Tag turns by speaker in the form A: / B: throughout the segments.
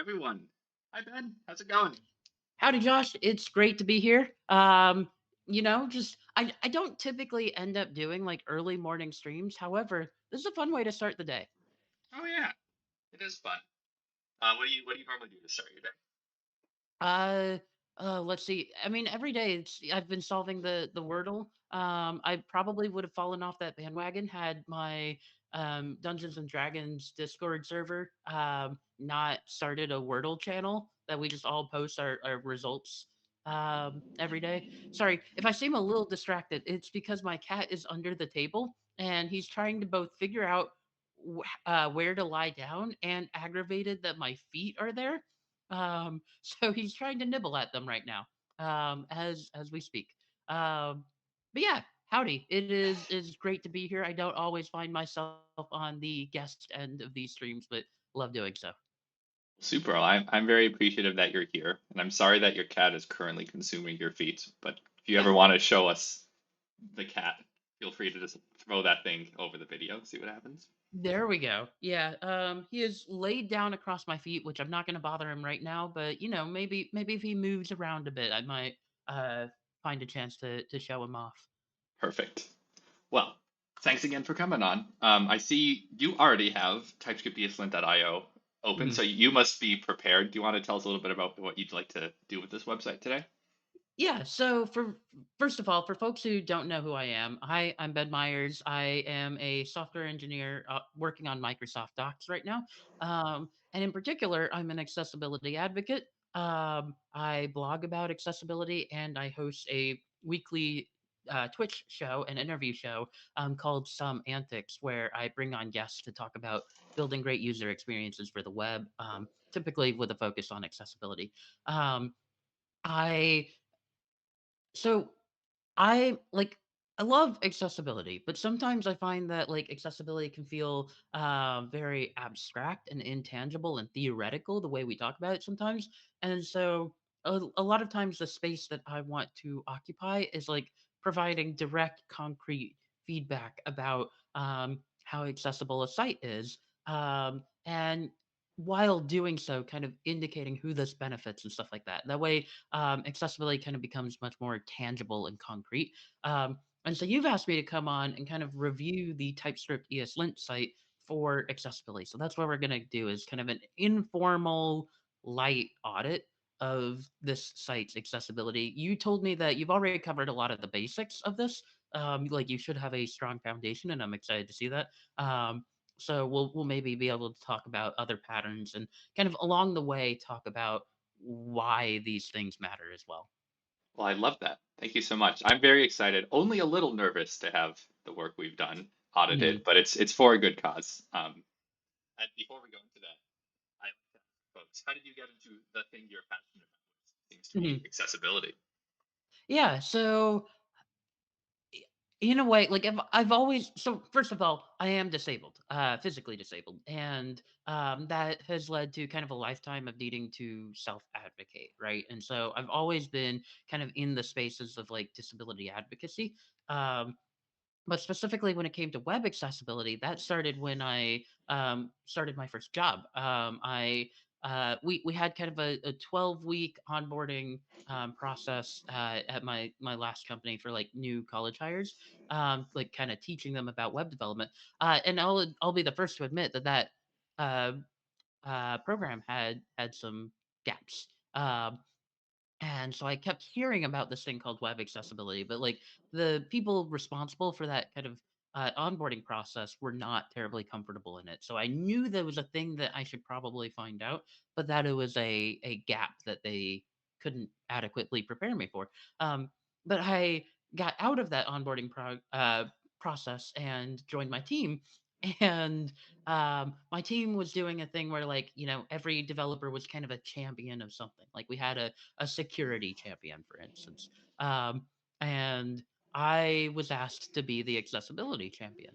A: everyone. Hi, Ben. How's it going?
B: Howdy, Josh. It's great to be here. Just I don't typically end up doing like early morning streams. However, this is a fun way to start the day.
A: Oh yeah, it is fun. What do you normally do to start your day?
B: Uh, let's see. I mean, every day I've been solving the Wordle. I probably would have fallen off that bandwagon had my Dungeons and Dragons Discord server not started a Wordle channel that we just all post our results every day. Sorry if I seem a little distracted. It's because my cat is under the table and he's trying to both figure out where to lie down and aggravated that my feet are there. So he's trying to nibble at them right now, as we speak. Um, but yeah, howdy. It is great to be here. I don't always find myself on the guest end of these streams, but love doing so.
A: Super. Well, I'm very appreciative that you're here, and I'm sorry that your cat is currently consuming your feet. But if you ever want to show us the cat, feel free to just throw that thing over the video, see what happens.
B: There we go. Yeah. He is laid down across my feet, which I'm not going to bother him right now. But maybe if he moves around a bit, I might uh find a chance to show him off.
A: Perfect. Well, thanks again for coming on. I see you already have TypeScript ESLint.io open, so you must be prepared. Do you want to tell us a little bit about what you'd like to do with this website today?
B: Yeah, so for first of all, for folks who don't know who I am, I'm Ben Myers. I am a software engineer working on Microsoft Docs right now. And in particular, I'm an accessibility advocate. I blog about accessibility and I host a weekly Twitch show, an interview show called Some Antics, where I bring on guests to talk about building great user experiences for the web, typically with a focus on accessibility. Um, I so I love accessibility, but sometimes I find that like accessibility can feel very abstract and intangible and theoretical the way we talk about it sometimes. And so a lot of times the space that I want to occupy is like providing direct, concrete feedback about how accessible a site is. And while doing so, kind of indicating who this benefits and stuff like that. That way, accessibility kind of becomes much more tangible and concrete. And so you've asked me to come on and kind of review the TypeScript ESLint site for accessibility. So that's what we're going to do is kind of an informal, light audit of this site's accessibility. You told me that you've already covered a lot of the basics of this. Like you should have a strong foundation, and I'm excited to see that. So we'll maybe be able to talk about other patterns and kind of along the way talk about why these things matter as well.
A: Well, I love that. Thank you so much. I'm very excited, only a little nervous to have the work we've done audited,
B: Mhm.
A: but it's for a good cause. And before we go into that, I like to ask folks, how did you get into the thing you're passionate about, which seems to be
B: Mhm.
A: accessibility?
B: Yeah, so in a way, like I've always so first of all, I am disabled, physically disabled, and that has led to kind of a lifetime of needing to self-advocate, right? And so I've always been kind of in the spaces of like disability advocacy. Um, but specifically when it came to web accessibility, that started when I started my first job. We had kind of a 12-week onboarding process at my last company for like new college hires, like kind of teaching them about web development. And I'll be the first to admit that uh, program had some gaps. And so I kept hearing about this thing called web accessibility, but like the people responsible for that kind of onboarding process were not terribly comfortable in it. So I knew there was a thing that I should probably find out, but that it was a gap that they couldn't adequately prepare me for. But I got out of that onboarding process and joined my team. And my team was doing a thing where like every developer was kind of a champion of something. Like we had a security champion, for instance. And I was asked to be the accessibility champion.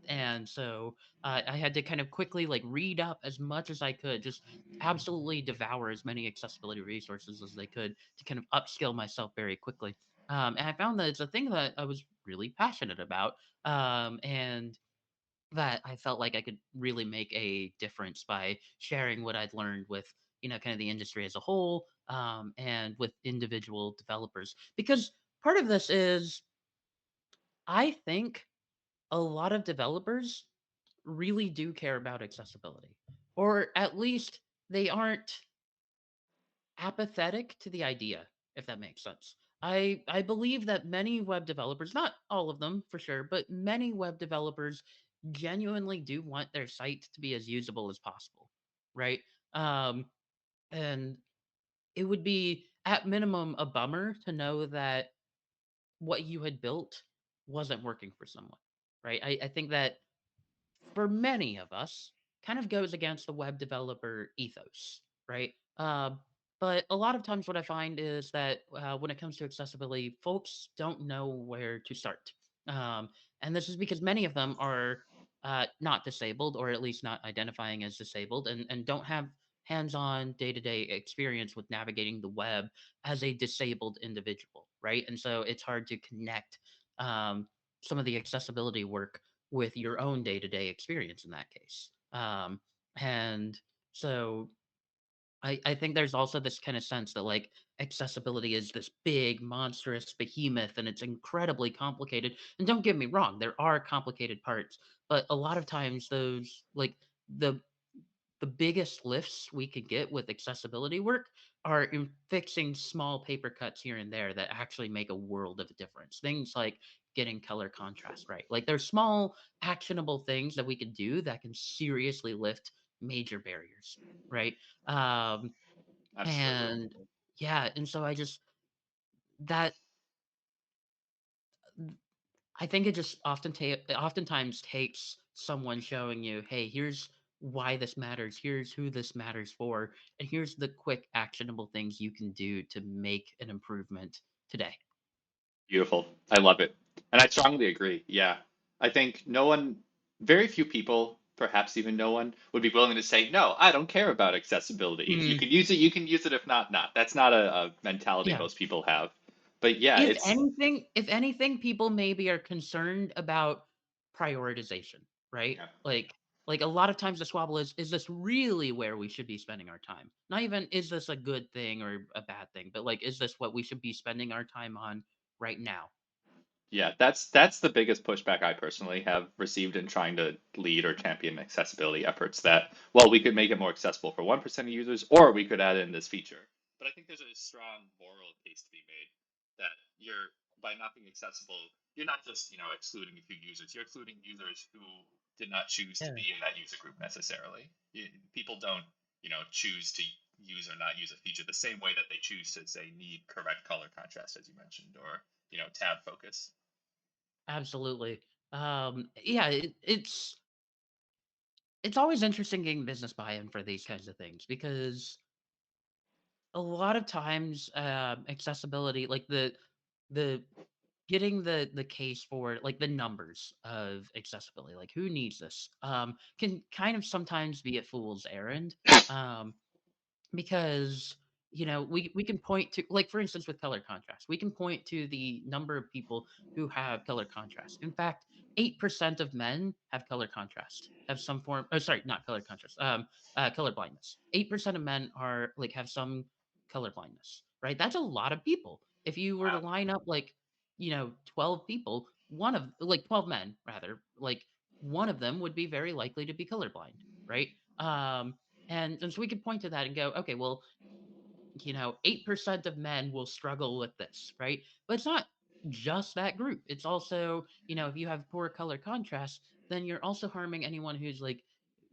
B: And so I had to kind of quickly like read up as much as I could, just absolutely devour as many accessibility resources as they could to kind of upskill myself very quickly. And I found that it's a thing that I was really passionate about. And that I felt like I could really make a difference by sharing what I'd learned with, kind of the industry as a whole, and with individual developers. Because part of this is, I think a lot of developers really do care about accessibility, or at least they aren't apathetic to the idea, if that makes sense. I believe that many web developers, not all of them for sure, but many web developers genuinely do want their site to be as usable as possible, right? Um, and it would be at minimum a bummer to know that what you had built wasn't working for someone, right? I think that for many of us kind of goes against the web developer ethos, right? But a lot of times, what I find is that when it comes to accessibility, folks don't know where to start. Um, and this is because many of them are not disabled, or at least not identifying as disabled, and don't have hands on day to day experience with navigating the web as a disabled individual, right? And so it's hard to connect um, some of the accessibility work with your own day-to-day experience in that case. And so I think there's also this kind of sense that like accessibility is this big monstrous behemoth and it's incredibly complicated. And don't get me wrong, there are complicated parts, but a lot of times those like the the biggest lifts we could get with accessibility work are in fixing small paper cuts here and there that actually make a world of a difference. Things like getting color contrast right. Like there's small actionable things that we could do that can seriously lift major barriers, right? Um
A: Absolutely.
B: and yeah, and so I just that I think it just oftentimes takes someone showing you, "Hey, here's why this matters. Here's who this matters for, and here's the quick actionable things you can do to make an improvement today."
A: Beautiful. I love it. And I strongly agree. Yeah. I think no one, very few people, perhaps even no one, would be willing to say, no, I don't care about accessibility. If you
B: Mm,
A: can use it, you can use it. If not, not. That's not a mentality
B: yeah.
A: most people have. But yeah,
B: If
A: it's,
B: anything if anything, people maybe are concerned about prioritization, right?
A: yeah.
B: Like a lot of times the squabble is this really where we should be spending our time? Not even is this a good thing or a bad thing, but like is this what we should be spending our time on right now?
A: Yeah, that's the biggest pushback I personally have received in trying to lead or champion accessibility efforts that, well, we could make it more accessible for 1% of users, or we could add in this feature. But I think there's a strong moral case to be made that by not being accessible, you're not just, excluding a few users, you're excluding users who did not choose to
B: Yeah.
A: be in that user group necessarily. People don't, choose to use or not use a feature the same way that they choose to say need correct color contrast, as you mentioned, or, tab focus.
B: Absolutely. Yeah, it's always interesting getting business buy-in for these kinds of things because a lot of times accessibility like the getting the case for like the numbers of accessibility, like who needs this, can kind of sometimes be a fool's errand. Um, because we can point to, like, for instance, with color contrast, we can point to the number of people who have color contrast. In fact, 8% of men have color contrast, have some form, oh sorry, not color contrast, color blindness. 8% of men are like have some color blindness, right? That's a lot of people. If you were to
A: Wow.
B: line up like 12 people, one of like 12 men rather, like one of them would be very likely to be colorblind, right? And so we could point to that and go, okay, well, 8% of men will struggle with this, right? But it's not just that group. It's also, if you have poor color contrast, then you're also harming anyone who's like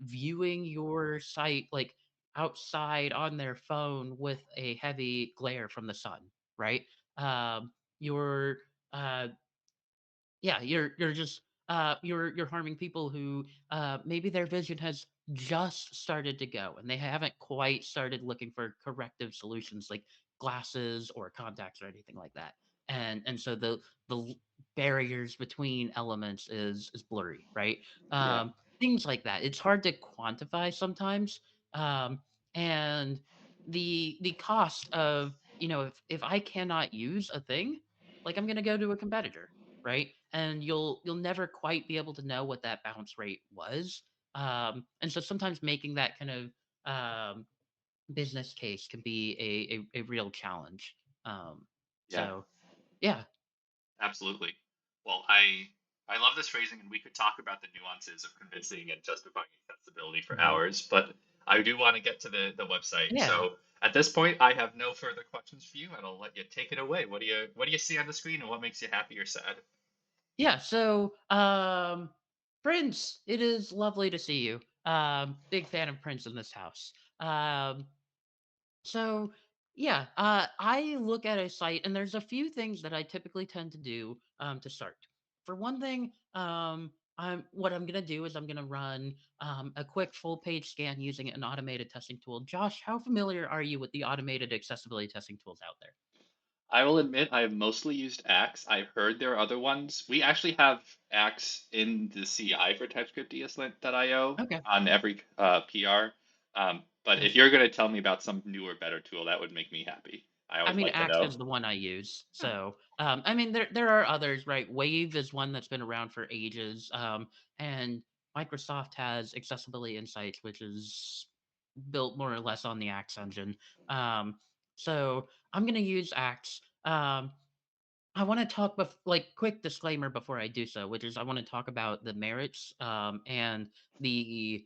B: viewing your site like outside on their phone with a heavy glare from the sun, right? You're yeah, you're just you're harming people who maybe their vision has just started to go and they haven't quite started looking for corrective solutions like glasses or contacts or anything like that. And so the barriers between elements is blurry, right?
A: Yeah.
B: Things like that. It's hard to quantify sometimes. Um, and the cost of, if I cannot use a thing, like I'm gonna go to a competitor, right? and you'll never quite be able to know what that bounce rate was. And so sometimes making that kind of business case can be a real challenge. Um,
A: Yeah.
B: so yeah,
A: Absolutely. Well, I love this phrasing, and we could talk about the nuances of convincing and justifying accessibility for
B: mhm,
A: hours, but I do want to get to the website.
B: yeah,
A: So at this point, I have no further questions for you, and I'll let you take it away. What do you see on the screen, and what makes you happy or sad?
B: yeah. So Prince, it is lovely to see you. Big fan of Prince in this house. Um, So, yeah, I look at a site and there's a few things that I typically tend to do to start. For one thing, what I'm gonna do is I'm gonna run a quick full page scan using an automated testing tool. Josh, how familiar are you with the automated accessibility testing tools out there?
A: I will admit I have mostly used Axe. I've heard there are other ones. We actually have Axe in the CI for TypeScript ESLint.io
B: Okay.
A: on every PR. But if
B: Yes.
A: you're going to tell me about some newer, better tool, that would make me happy. I
B: I
A: always
B: mean,
A: like to
B: Axe
A: know.
B: is the one I use. So, I mean, there are others, right? Wave is one that's been around for ages, and Microsoft has Accessibility Insights, which is built more or less on the Axe engine. Um, so I'm gonna use Axe. I want to talk, like, quick disclaimer before I do so, which is I want to talk about the merits and the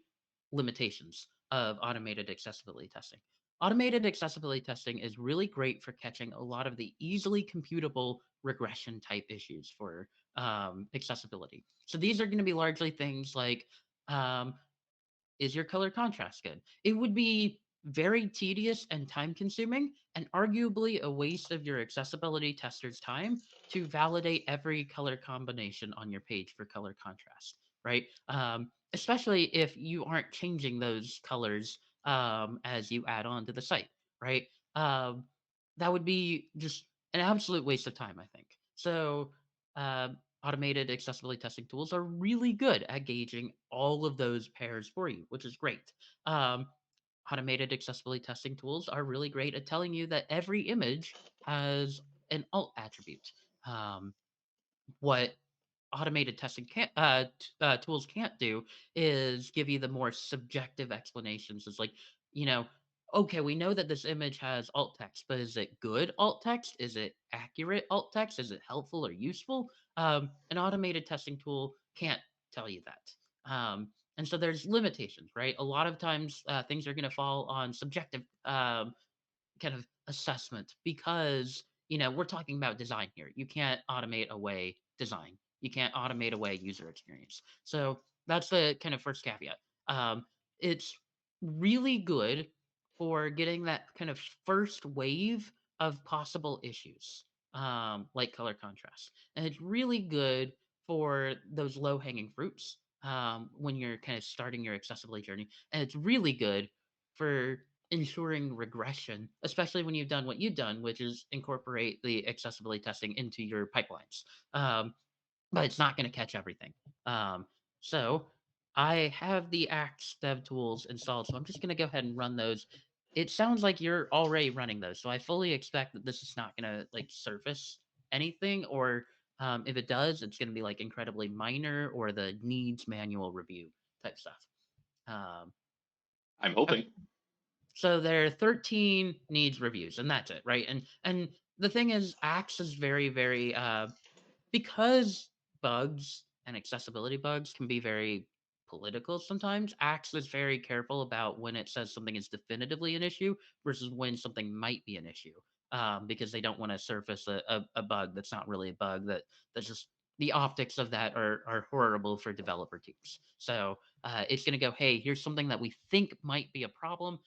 B: limitations of automated accessibility testing. Automated accessibility testing is really great for catching a lot of the easily computable regression type issues for accessibility. So these are going to be largely things like um, is your color contrast good? It would be very tedious and time consuming, and arguably a waste of your accessibility tester's time to validate every color combination on your page for color contrast, right? Especially if you aren't changing those colors as you add on to the site, right? Um, that would be just an absolute waste of time, I think. So, automated accessibility testing tools are really good at gauging all of those pairs for you, which is great. Um, Automated accessibility testing tools are really great at telling you that every image has an alt attribute. What automated testing can't tools can't do is give you the more subjective explanations. It's like, you know, okay, we know that this image has alt text, but is it good alt text? Is it accurate alt text? Is it helpful or useful? An automated testing tool can't tell you that. And so there's limitations, right? A lot of times things are going to fall on subjective kind of assessment because we're talking about design here. You can't automate away design. You can't automate away user experience. So that's the kind of first caveat. It's really good for getting that kind of first wave of possible issues, like color contrast, and it's really good for those low hanging fruits when you're kind of starting your accessibility journey, and it's really good for ensuring regression, especially when you've done what you've done, which is incorporate the accessibility testing into your pipelines. Um, but it's not going to catch everything. Um, so I have the Axe Dev tools installed, so I'm just going to go ahead and run those. It sounds like you're already running those, so I fully expect that this is not going to like surface anything, or if it does, it's going to be like incredibly minor or the needs manual review type stuff. Um,
A: I'm
B: okay.
A: hoping.
B: So there are 13 needs reviews, and that's it, right? And the thing is, Axe is very, very because bugs and accessibility bugs can be very political sometimes. Axe is very careful about when it says something is definitively an issue versus when something might be an issue. Because they don't want to surface a bug that's not really a bug, that's just the optics of that are horrible for developer teams. So it's going to go, hey, here's something that we think might be a problem.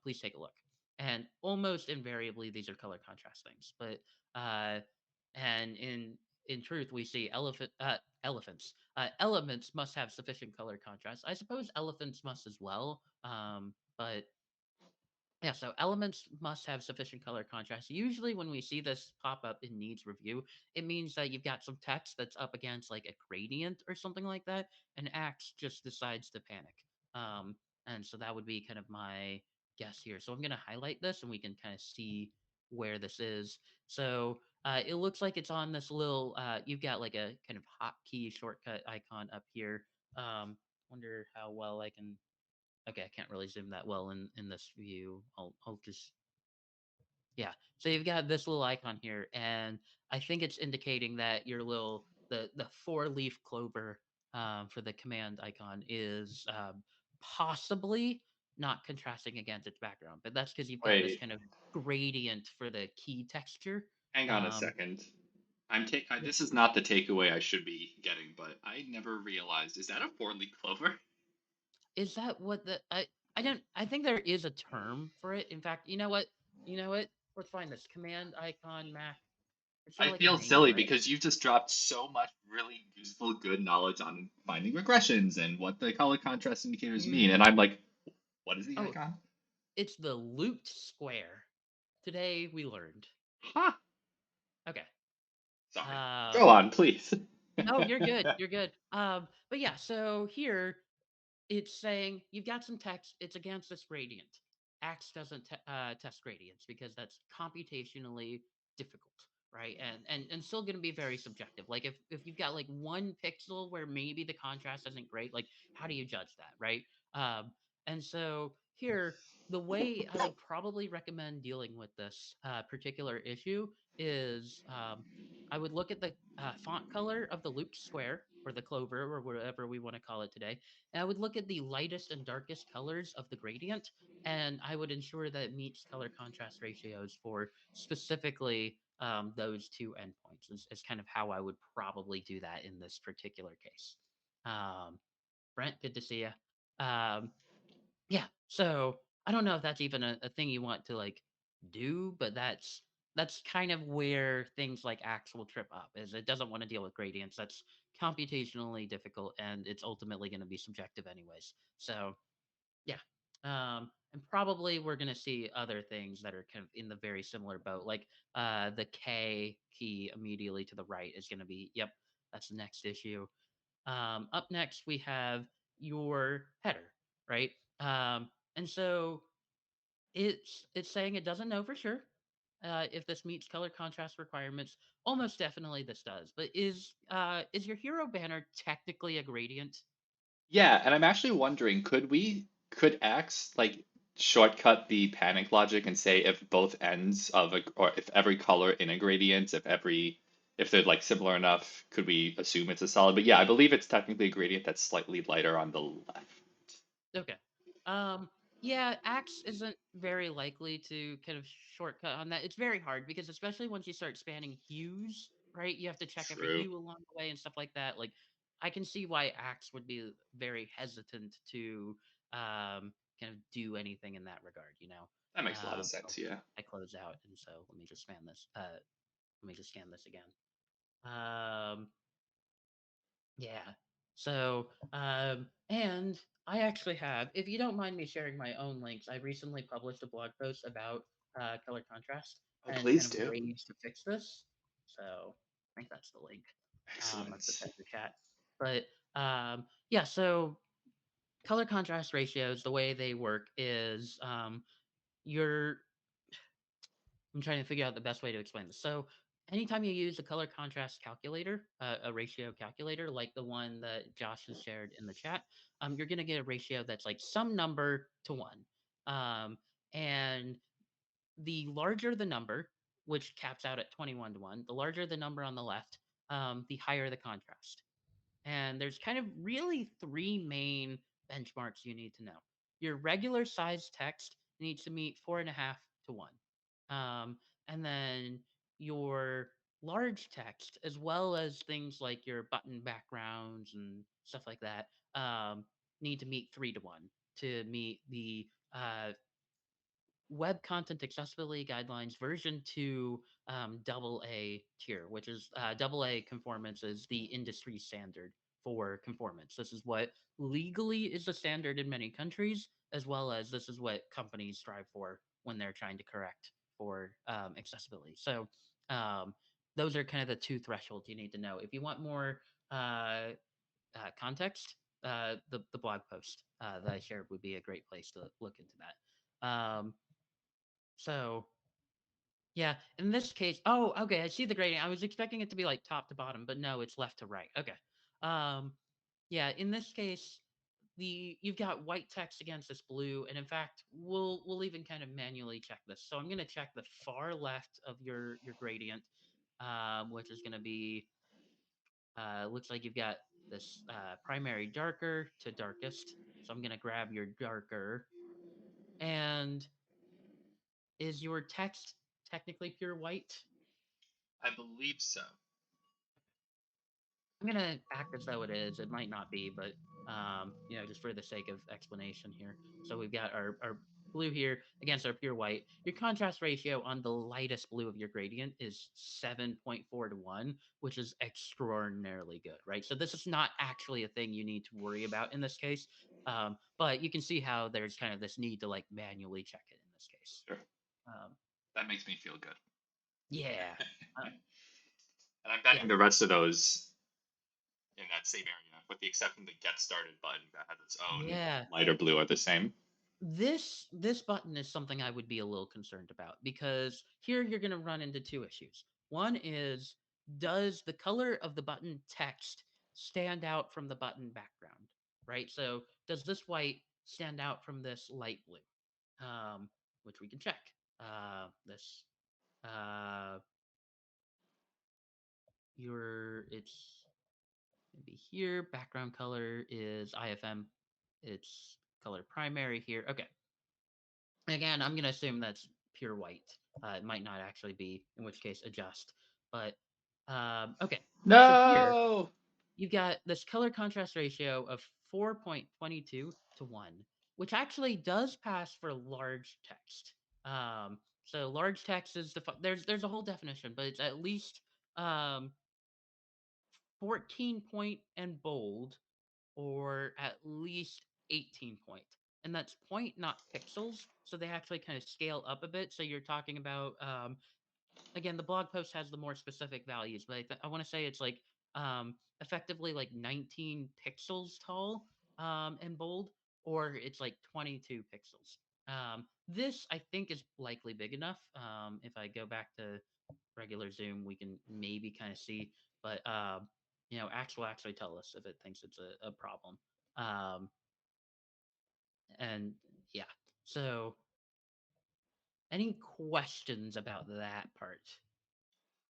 B: Please take a look. And almost invariably, these are color contrast things. But and in truth, we see elephants. Elements must have sufficient color contrast. I suppose elephants must as well. But yeah, so elements must have sufficient color contrast. Usually, when we see this pop up in needs review, it means that you've got some text that's up against like a gradient or something like that, and Axe just decides to panic. Um, and so that would be kind of my guess here. So I'm going to highlight this, and we can kind of see where this is. So It looks like it's on this little. You've got like a kind of hotkey shortcut icon up here. Wonder how well I can. Okay, I can't really zoom that well in this view. I'll just yeah. So you've got this little icon here, and I think it's indicating that your little the four leaf clover for the command icon is possibly not contrasting against its background, but that's because you've got this
A: Wait,
B: kind of gradient for the key texture.
A: hang on a
B: Um,
A: second. This is not the takeaway I should be getting, but I never realized. Is that a four-leaf clover?
B: Is that what the I don't I think there is a term for it. In fact, you know what? You know what? Let's find this command icon Mac. Is there
A: I
B: like a
A: feel
B: name
A: silly
B: for it?
A: because you've just dropped so much really useful, good knowledge on finding regressions and what the color contrast indicators mean, and
B: Mm,
A: I'm like, what is the
B: oh,
A: icon?
B: it's the looped square. Today we learned.
A: Ha!
B: Okay.
A: Sorry. Go
B: Um
A: on, please.
B: no, you're good. You're good. But yeah, so here it's saying you've got some text, it's against this gradient. Axe doesn't test gradients because that's computationally difficult, right? And still going to be very subjective. Like if you've got like one pixel where maybe the contrast isn't great, like how do you judge that, right? Um, and so here, the way I would probably recommend dealing with this particular issue is I would look at the font color of the looped square or the clover or whatever we want to call it today, and I would look at the lightest and darkest colors of the gradient, and I would ensure that it meets color contrast ratios for specifically those two endpoints. Is kind of how I would probably do that in this particular case. Um, Brent, good to see you. Um, yeah, so I don't know if that's even a thing you want to like do, but that's kind of where things like Axe will trip up, is it doesn't want to deal with gradients. That's computationally difficult, and it's ultimately going to be subjective anyways. So yeah, and probably we're going to see other things that are kind of in the very similar boat, like the K key immediately to the right is going to be yep, that's the next issue. Up next, we have your header, right? And so it's saying it doesn't know for sure if this meets color contrast requirements. Almost definitely this does. But is your hero banner technically a gradient?
A: Yeah, and I'm actually wondering, could X like shortcut the panic logic and say if both ends of a or if every color in a gradient, if they're like similar enough, could we assume it's a solid? But yeah, I believe it's technically a gradient that's slightly lighter on the left.
B: Okay. Um, yeah, Axe isn't very likely to kind of shortcut on that. It's very hard because especially once you start spanning hues, right? You have to check every
A: True.
B: hue along the way and stuff like that. Like I can see why Axe would be very hesitant to kind of do anything in that regard, you know.
A: That makes a lot of
B: So
A: sense, yeah.
B: I close out and so let me just span this. Let me just scan this again. Um yeah. So, and I actually have, if you don't mind me sharing my own links, I recently published a blog post about color contrast
A: Oh,
B: and kind
A: please
B: of
A: do.
B: ways to fix this. So I think that's the link. I put
A: Excellent.
B: that in the chat. But yeah, so color contrast ratios, the way they work is you're I'm trying to figure out the best way to explain this. So, anytime you use a color contrast calculator, a ratio calculator like the one that Josh has shared in the chat, you're going to get a ratio that's like some number to one. Um, and the larger the number, which caps out at 21 to 1, the larger the number on the left, the higher the contrast. And there's kind of really three main benchmarks you need to know. Your regular size text needs to meet 4.5 to 1. And then your large text, as well as things like your button backgrounds and stuff like that, need to meet 3 to 1 to meet the Web Content Accessibility Guidelines version 2 double A tier, which is double A conformance is the industry standard for conformance. This is what legally is the standard in many countries, as well as this is what companies strive for when they're trying to correct for accessibility. So um, those are kind of the two thresholds you need to know. If you want more context, the blog post that I shared would be a great place to look into that. So Yeah, in this case oh, okay, I see the gradient. I was expecting it to be, like, top to bottom, but no, it's left to right. Okay. Um, yeah, in this case, you've got white text against this blue, and in fact, we'll even kind of manually check this. So I'm gonna check the far left of your gradient, which is gonna be, looks like you've got this, primary darker to darkest. So I'm gonna grab your darker, and is your text technically pure white?
A: I believe so.
B: I'm gonna act as though it is. It might not be, but just for the sake of explanation here. So we've got our blue here against our pure white. Your contrast ratio on the lightest blue of your gradient is 7.4 to 1, which is extraordinarily good, right? So this is not actually a thing you need to worry about in this case. But you can see how there's kind of this need to like manually check it in this case.
A: Sure.
B: Um,
A: That makes me feel good.
B: yeah. Uh,
A: And I'm
B: yeah.
A: betting the rest of those in that same area, with the exception of the get started button that has its own
B: Yeah.
A: lighter blue are the same.
B: This button is something I would be a little concerned about because here you're going to run into two issues. One is, does the color of the button text stand out from the button background, right? So does this white stand out from this light blue? Um, which we can check. This uh, your it's maybe here. Background color is IFM. It's color primary here. Okay. Again, I'm gonna assume that's pure white. It might not actually be, in which case adjust. But okay, so here
A: No.
B: you've got this color contrast ratio of 4.22 to 1, which actually does pass for large text. So large text is there's a whole definition, but it's at least um, 14 point and bold or at least 18 point. And that's point, not pixels. So they actually kind of scale up a bit. So you're talking about, again, the blog post has the more specific values, but I want to say it's like effectively like 19 pixels tall and bold, or it's like 22 pixels. This I think is likely big enough. If I go back to regular Zoom, we can maybe kind of see, but Axe will actually tell us if it thinks it's a problem. Um, and yeah, so any questions about that part?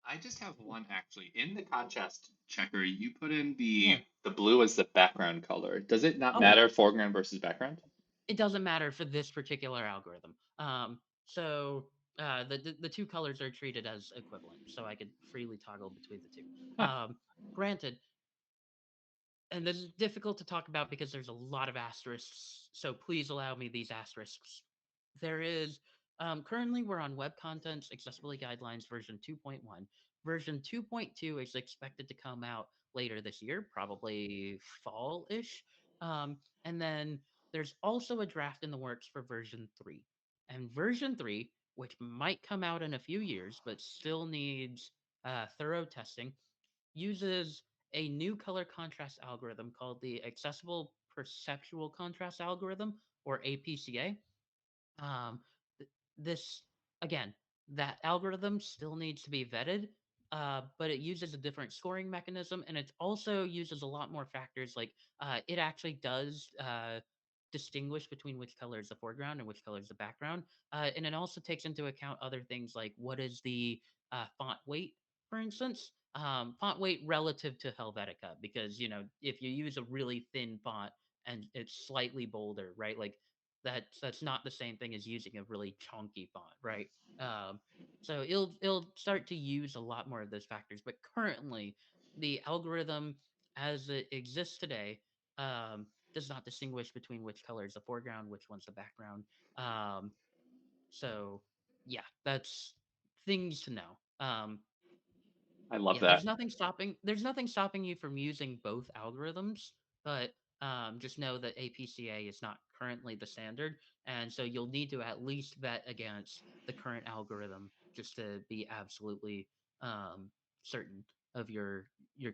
A: I just have one actually. In the contrast checker, you put in
B: Yeah.
A: the blue as the background color. Does it not
B: Oh,
A: matter foreground versus background?
B: it doesn't matter for this particular algorithm. So the two colors are treated as equivalent, so I could freely toggle between the two.
A: Huh.
B: Granted, and this is difficult to talk about because there's a lot of asterisks, so please allow me these asterisks. There is currently we're on Web Contents Accessibility Guidelines version 2.1. Version 2.2 is expected to come out later this year, probably fall-ish. And then there's also a draft in the works for version 3. And version 3, which might come out in a few years, but still needs thorough testing, uses a new color contrast algorithm called the Accessible Perceptual Contrast Algorithm, or APCA. Um, this again, that algorithm still needs to be vetted, but it uses a different scoring mechanism, and it also uses a lot more factors. Like it actually does distinguish between which color is the foreground and which color is the background, and it also takes into account other things like what is the font weight, for instance. Font weight relative to Helvetica, because if you use a really thin font and it's slightly bolder, right? Like that's not the same thing as using a really chunky font, right? Um, so it'll start to use a lot more of those factors. But currently, the algorithm as it exists today does not distinguish between which color is the foreground, which one's the background. Um, so yeah, that's things to know.
A: I love
B: Yeah,
A: that.
B: there's nothing stopping you from using both algorithms, but just know that APCA is not currently the standard, and so you'll need to at least vet against the current algorithm just to be absolutely certain of your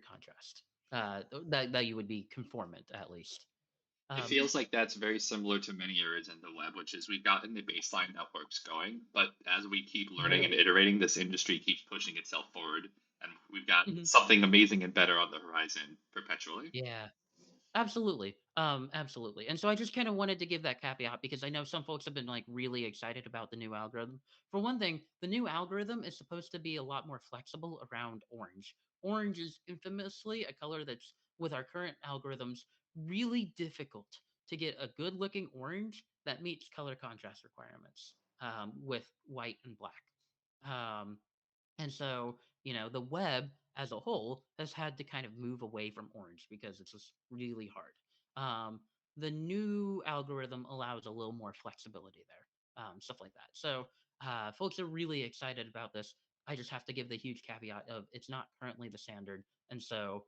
B: contrast. That you would be conformant at least.
A: It
B: Um,
A: feels like that's very similar to many areas in the web, which is we've gotten the baseline networks going, but as we keep learning and iterating, this industry keeps pushing itself forward, and we've got
B: mhm.
A: something amazing and better on the horizon perpetually.
B: Yeah. Absolutely. Absolutely. And so I just kind of wanted to give that caveat because I know some folks have been like really excited about the new algorithm. For one thing, the new algorithm is supposed to be a lot more flexible around orange. Orange is infamously a color that's with our current algorithms really difficult to get a good looking orange that meets color contrast requirements with white and black. Um, and so, the web as a whole has had to kind of move away from orange because it's just really hard. Um, the new algorithm allows a little more flexibility there, stuff like that. So, folks are really excited about this. I just have to give the huge caveat of it's not currently the standard. And so,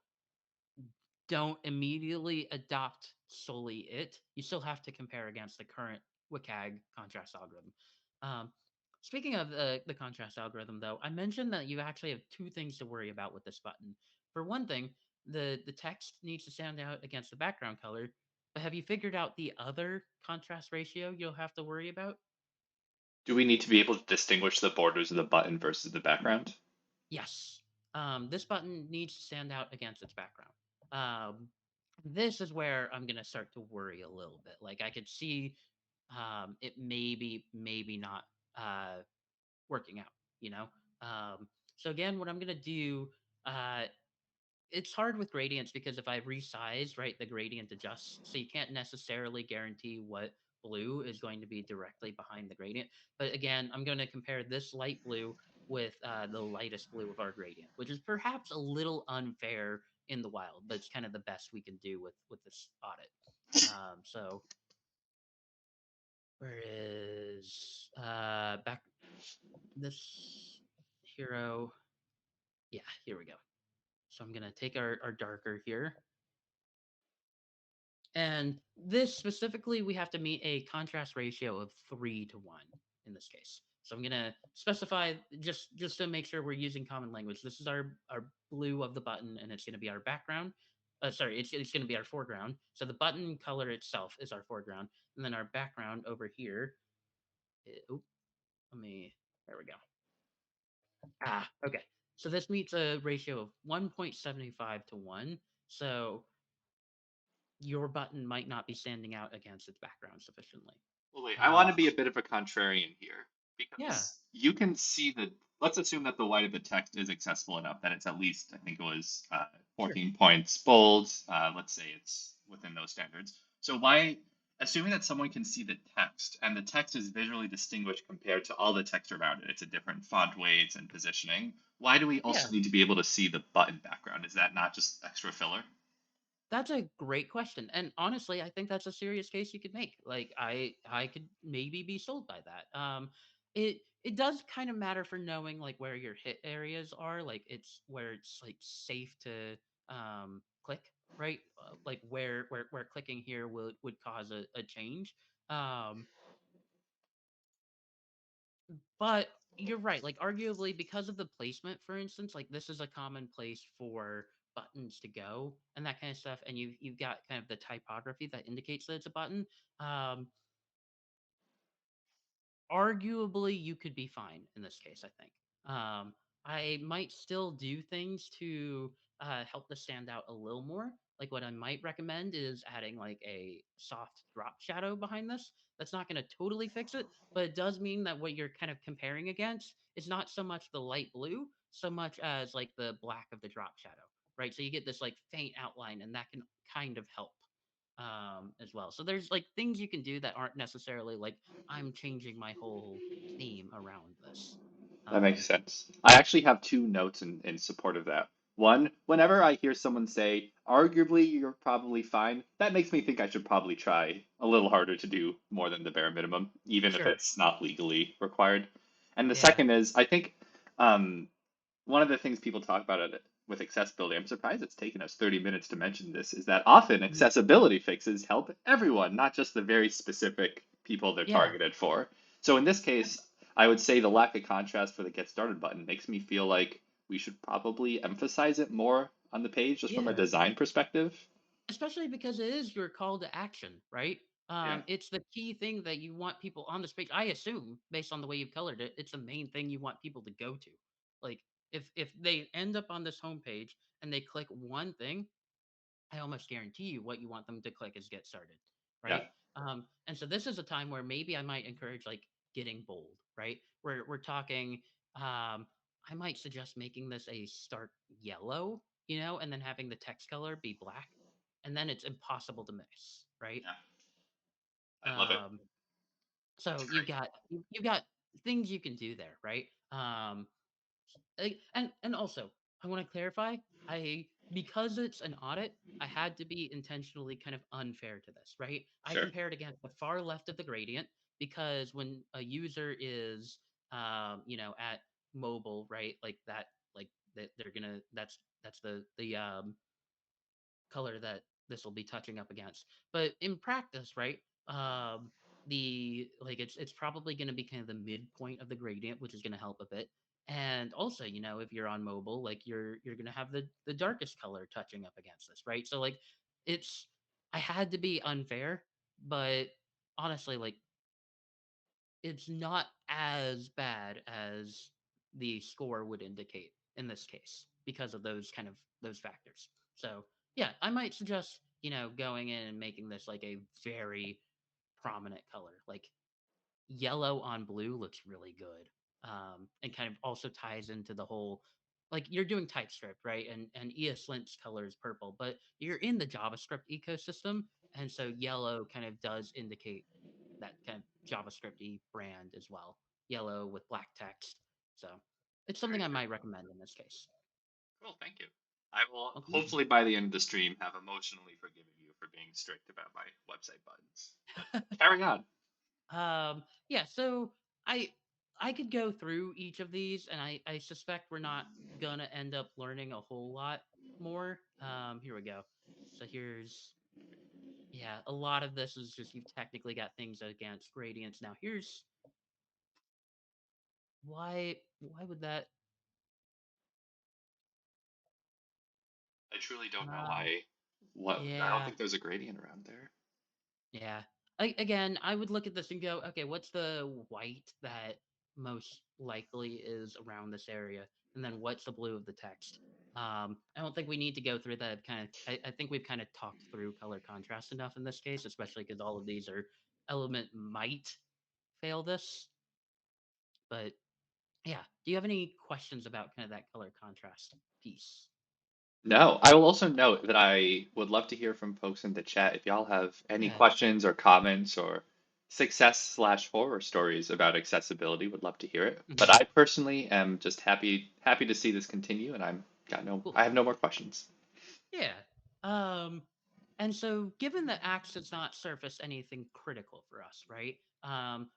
B: don't immediately adopt solely it. You still have to compare against the current WCAG contrast algorithm. Um, Speaking of the contrast algorithm, though, I mentioned that you actually have two things to worry about with this button. For one thing, the text needs to stand out against the background color. But have you figured out the other contrast ratio you'll have to worry about?
A: Do we need to be able to distinguish the borders of the button versus the background?
B: Yes. This button needs to stand out against its background. Um, this is where I'm gonna start to worry a little bit. Like I could see it maybe not uh, working out. You know. So again, what I'm gonna do, uh, it's hard with gradients because if I resize, right, the gradient adjusts. So you can't necessarily guarantee what blue is going to be directly behind the gradient. But again, I'm going to compare this light blue with the lightest blue of our gradient, which is perhaps a little unfair in the wild, but it's kind of the best we can do with this audit. So where is back this hero? Yeah, here we go. So I'm gonna take our darker here. And this specifically, we have to meet a contrast ratio of 3 to 1 in this case. So I'm gonna specify just to make sure we're using common language. This is our blue of the button, and it's gonna be our background. Sorry, it's gonna be our foreground. So the button color itself is our foreground, and then our background over here. Oh, let me. There we go. Okay. So this meets a ratio of 1.75 to 1. So your button might not be standing out against its background sufficiently.
A: Well, wait, I want
B: Um,
A: to be a bit of a contrarian here
B: yeah,
A: because you can see the. Let's assume that the white of the text is accessible enough that it's at least, I think it was
B: sure.
A: 14 points bold. Let's say it's within those standards. So why, assuming that someone can see the text and the text is visually distinguished compared to all the text around it, it's a different font weights and positioning. Why do we also
B: Yeah,
A: need to be able to see the button background? Is that not just extra filler?
B: that's a great question. And honestly, I think that's a serious case you could make. Like I could maybe be sold by that. It does kind of matter for knowing like where your hit areas are, like it's where it's like safe to click, right? Like where clicking here would cause a change. Um But you're right, like, arguably, because of the placement, for instance, like, this is a common place for buttons to go and that kind of stuff, and you've got kind of the typography that indicates that it's a button. Um, Arguably, you could be fine in this case, I think. I might still do things to help this stand out a little more. Like what I might recommend is adding like a soft drop shadow behind this. That's not going to totally fix it, but it does mean that what you're kind of comparing against is not so much the light blue, so much as like the black of the drop shadow, right? So you get this like faint outline, and that can kind of help as well. So there's like things you can do that aren't necessarily like I'm changing my whole theme around this.
A: That makes
B: Um,
A: sense. I actually have two notes in support of that. One, whenever I hear someone say, arguably you're probably fine, that makes me think I should probably try a little harder to do more than the bare minimum, even if
B: sure.
A: it's not legally required. And the
B: Yeah.
A: second is, I think um, one of the things people talk about it with accessibility, I'm surprised it's taken us 30 minutes to mention this, is that often
B: Mhm.
A: accessibility fixes help everyone, not just the very specific people they're
B: Yeah.
A: targeted for. So in this case, I would say the lack of contrast for the get started button makes me feel like we should probably emphasize it more on the page just from a
B: Yeah.
A: design perspective.
B: especially because it is your call to action, right?
A: Yeah.
B: It's the key thing that you want people on this page. I assume, based on the way you've colored it, it's the main thing you want people to go to. Like, if they end up on this homepage and they click one thing, I almost guarantee you what you want them to click is get started,
A: Yeah.
B: right? And so this is a time where maybe I might encourage like getting bold, right? We're talking. I might suggest making this a stark yellow, and then having the text color be black, and then it's impossible to miss, right?
A: Yeah. I love it.
B: Um,
A: That's
B: so you've
A: great.
B: got you've got things you can do there, right? And also, I want to clarify, I because it's an audit, I had to be intentionally kind of unfair to this, right? I
A: Sure.
B: compared against the far left of the gradient because when a user is at mobile, right? Like that, like that they're gonna that's the color that this will be touching up against. But in practice, right? The like it's probably going to be kind of the midpoint of the gradient, which is going to help a bit. And also, if you're on mobile, like you're going to have the darkest color touching up against this, right? So like it's I had to be unfair, but honestly, like it's not as bad as the score would indicate in this case because of those factors. So yeah, I might suggest going in and making this like a very prominent color. Like yellow on blue looks really good, and kind of also ties into the whole like you're doing TypeScript, right? And ESLint's color is purple, but you're in the JavaScript ecosystem, and so yellow kind of does indicate that kind of JavaScripty brand as well. Yellow with black text. So it's something
A: Very
B: I
A: good.
B: might recommend in this case.
A: Cool. Thank you. I will
B: Okay.
A: hopefully by the end of the stream have emotionally forgiven you for being strict about my website buttons. But carry on.
B: Yeah, so I I could go through each of these, and I suspect we're not gonna end up learning a whole lot more. Here we go. So here's yeah, a lot of this is just you've technically got things against gradients. Now here's why would that
A: I truly don't know
B: uh
A: why. What? I don't
B: yeah.
A: think there's a gradient around there.
B: Yeah. Again, I would look at this and go, okay, what's the white that most likely is around this area? And then what's the blue of the text? I don't think we need to go through that kind of, I think we've kind of talked through color contrast enough in this case, especially because all of these are element might fail this. But yeah, do you have any questions about kind of that color contrast piece?
A: No, I will also note that I would love to hear from folks in the chat if y'all have any
B: Yeah.
A: questions or comments or success slash horror stories about accessibility. Would love to hear it. But
B: Mhm.
A: I personally am just happy to see this continue, and
B: Cool.
A: I have no more questions.
B: Yeah. Um, and so given that Axe does not surface anything critical for us, right?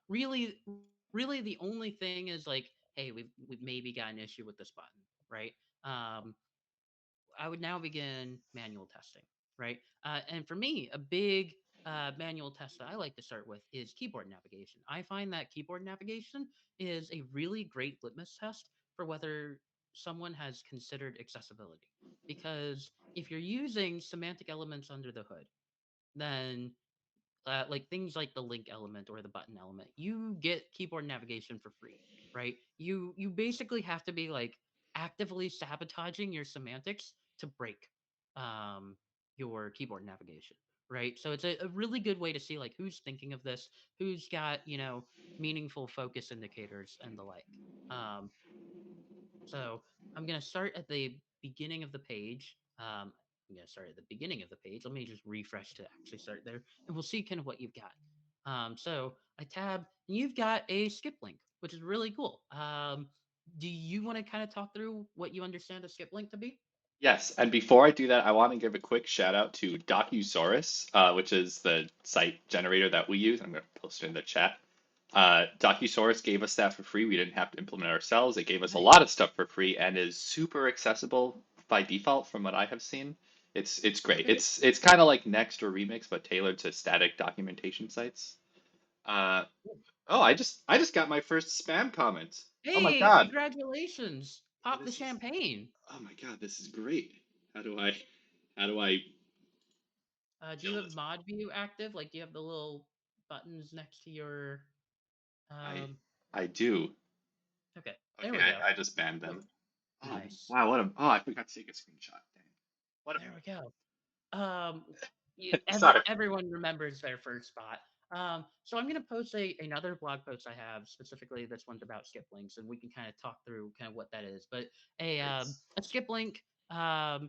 B: Really the only thing is like, hey, we've maybe got an issue with this button, right? Um, I would now begin manual testing, right? And for me, a big manual test that I like to start with is keyboard navigation. I find that keyboard navigation is a really great litmus test for whether someone has considered accessibility. Because if you're using semantic elements under the hood, then like things like the link element or the button element, you get keyboard navigation for free, right? You basically have to be like actively sabotaging your semantics to break um, your keyboard navigation, right? So it's a really good way to see like who's thinking of this, who's got meaningful focus indicators and the like. Um, so I'm going to start at the beginning of the page. I'm going to start at the beginning of the page. Let me just refresh to actually start there, and we'll see kind of what you've got. So I tab, and you've got a skip link, which is really cool. Do you want to kind of talk through what you understand a skip link to be?
A: Yes, and before I do that, I want to give a quick shout out to Docusaurus, which is the site generator that we use. I'm going to post it in the chat. Docusaurus gave us that for free. We didn't have to implement it ourselves. It gave us a lot
B: Nice.
A: of stuff for free and is super accessible by default from what I have seen. It's great.
B: Okay.
A: It's kind of like Next or Remix, but tailored to static documentation sites. Uh, oh, I just got my first spam comment. Oh my
B: Hey,
A: God.
B: congratulations! Pop the
A: This is
B: champagne.
A: oh my God, this is great. How do I how do I
B: Do you
A: kill
B: have
A: this.
B: mod view active? Like, do you have the little buttons next to your
A: I
B: um
A: I do.
B: okay, there
A: Okay,
B: we go.
A: I just banned
B: So
A: them. Oh
B: nice.
A: wow, what a I forgot to take a screenshot. Dang. What a
B: There we go. Um,
A: sorry.
B: everyone remembers their first spot. So I'm gonna post another blog post I have specifically. This one's about skip links, and we can kind of talk through kind of what that is. But
A: It's
B: a skip link, uh,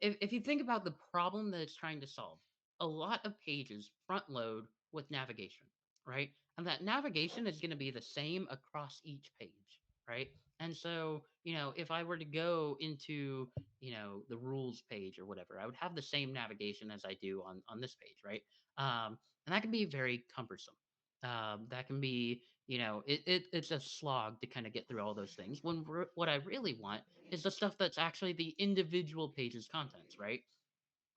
B: if you think about the problem that it's trying to solve, a lot of pages front load with navigation, right? And that navigation is going to be the same across each page, right? And so, if I were to go into, the rules page or whatever, I would have the same navigation as I do on this page, right? And that can be very cumbersome. That can be, it's a slog to kind of get through all those things. What I really want is the stuff that's actually the individual page's contents, right?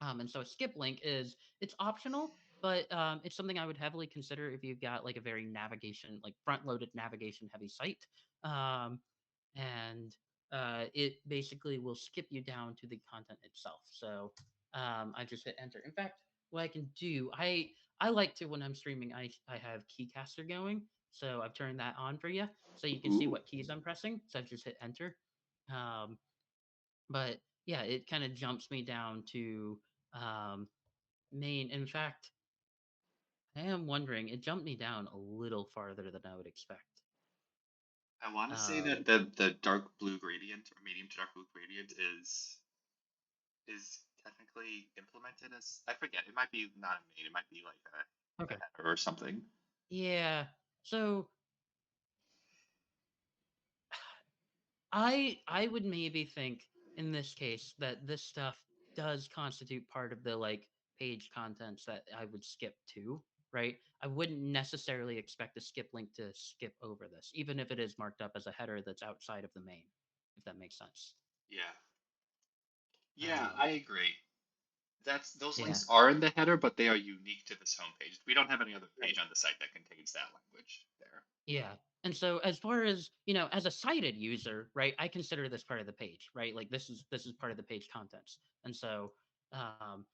B: And so a skip link it's optional, but it's something I would heavily consider if you've got like a very navigation, like front-loaded navigation heavy site, um, and it basically will skip you down to the content itself. So I just hit enter. In fact, what I can do, I like to when I'm streaming, I have Keycaster going, so I've turned that on for you, so you can see
A: ooh.
B: what keys I'm pressing. So I've just hit enter. Um, but yeah, it kind of jumps me down to um, main. In fact, I am wondering, it jumped me down a little farther than I would expect.
A: I want to say
B: Um,
A: that the dark blue gradient or medium to dark blue gradient is technically implemented as I forget. It might be not a main. It might be like a
B: okay.
A: header or something.
B: Yeah. So I would maybe think in this case that this stuff does constitute part of the like page contents that I would skip to, right? I wouldn't necessarily expect a skip link to skip over this, even if it is marked up as a header that's outside of the main, if that makes sense.
A: Yeah. Yeah,
B: Um,
A: I agree. That's those
B: yeah.
A: links are in the header, but they are unique to this homepage. We don't have any other
B: Right.
A: page on the site that contains that language there.
B: Yeah. And so as far as, as a cited user, right, I consider this part of the page, right? Like this is part of the page contents. And so um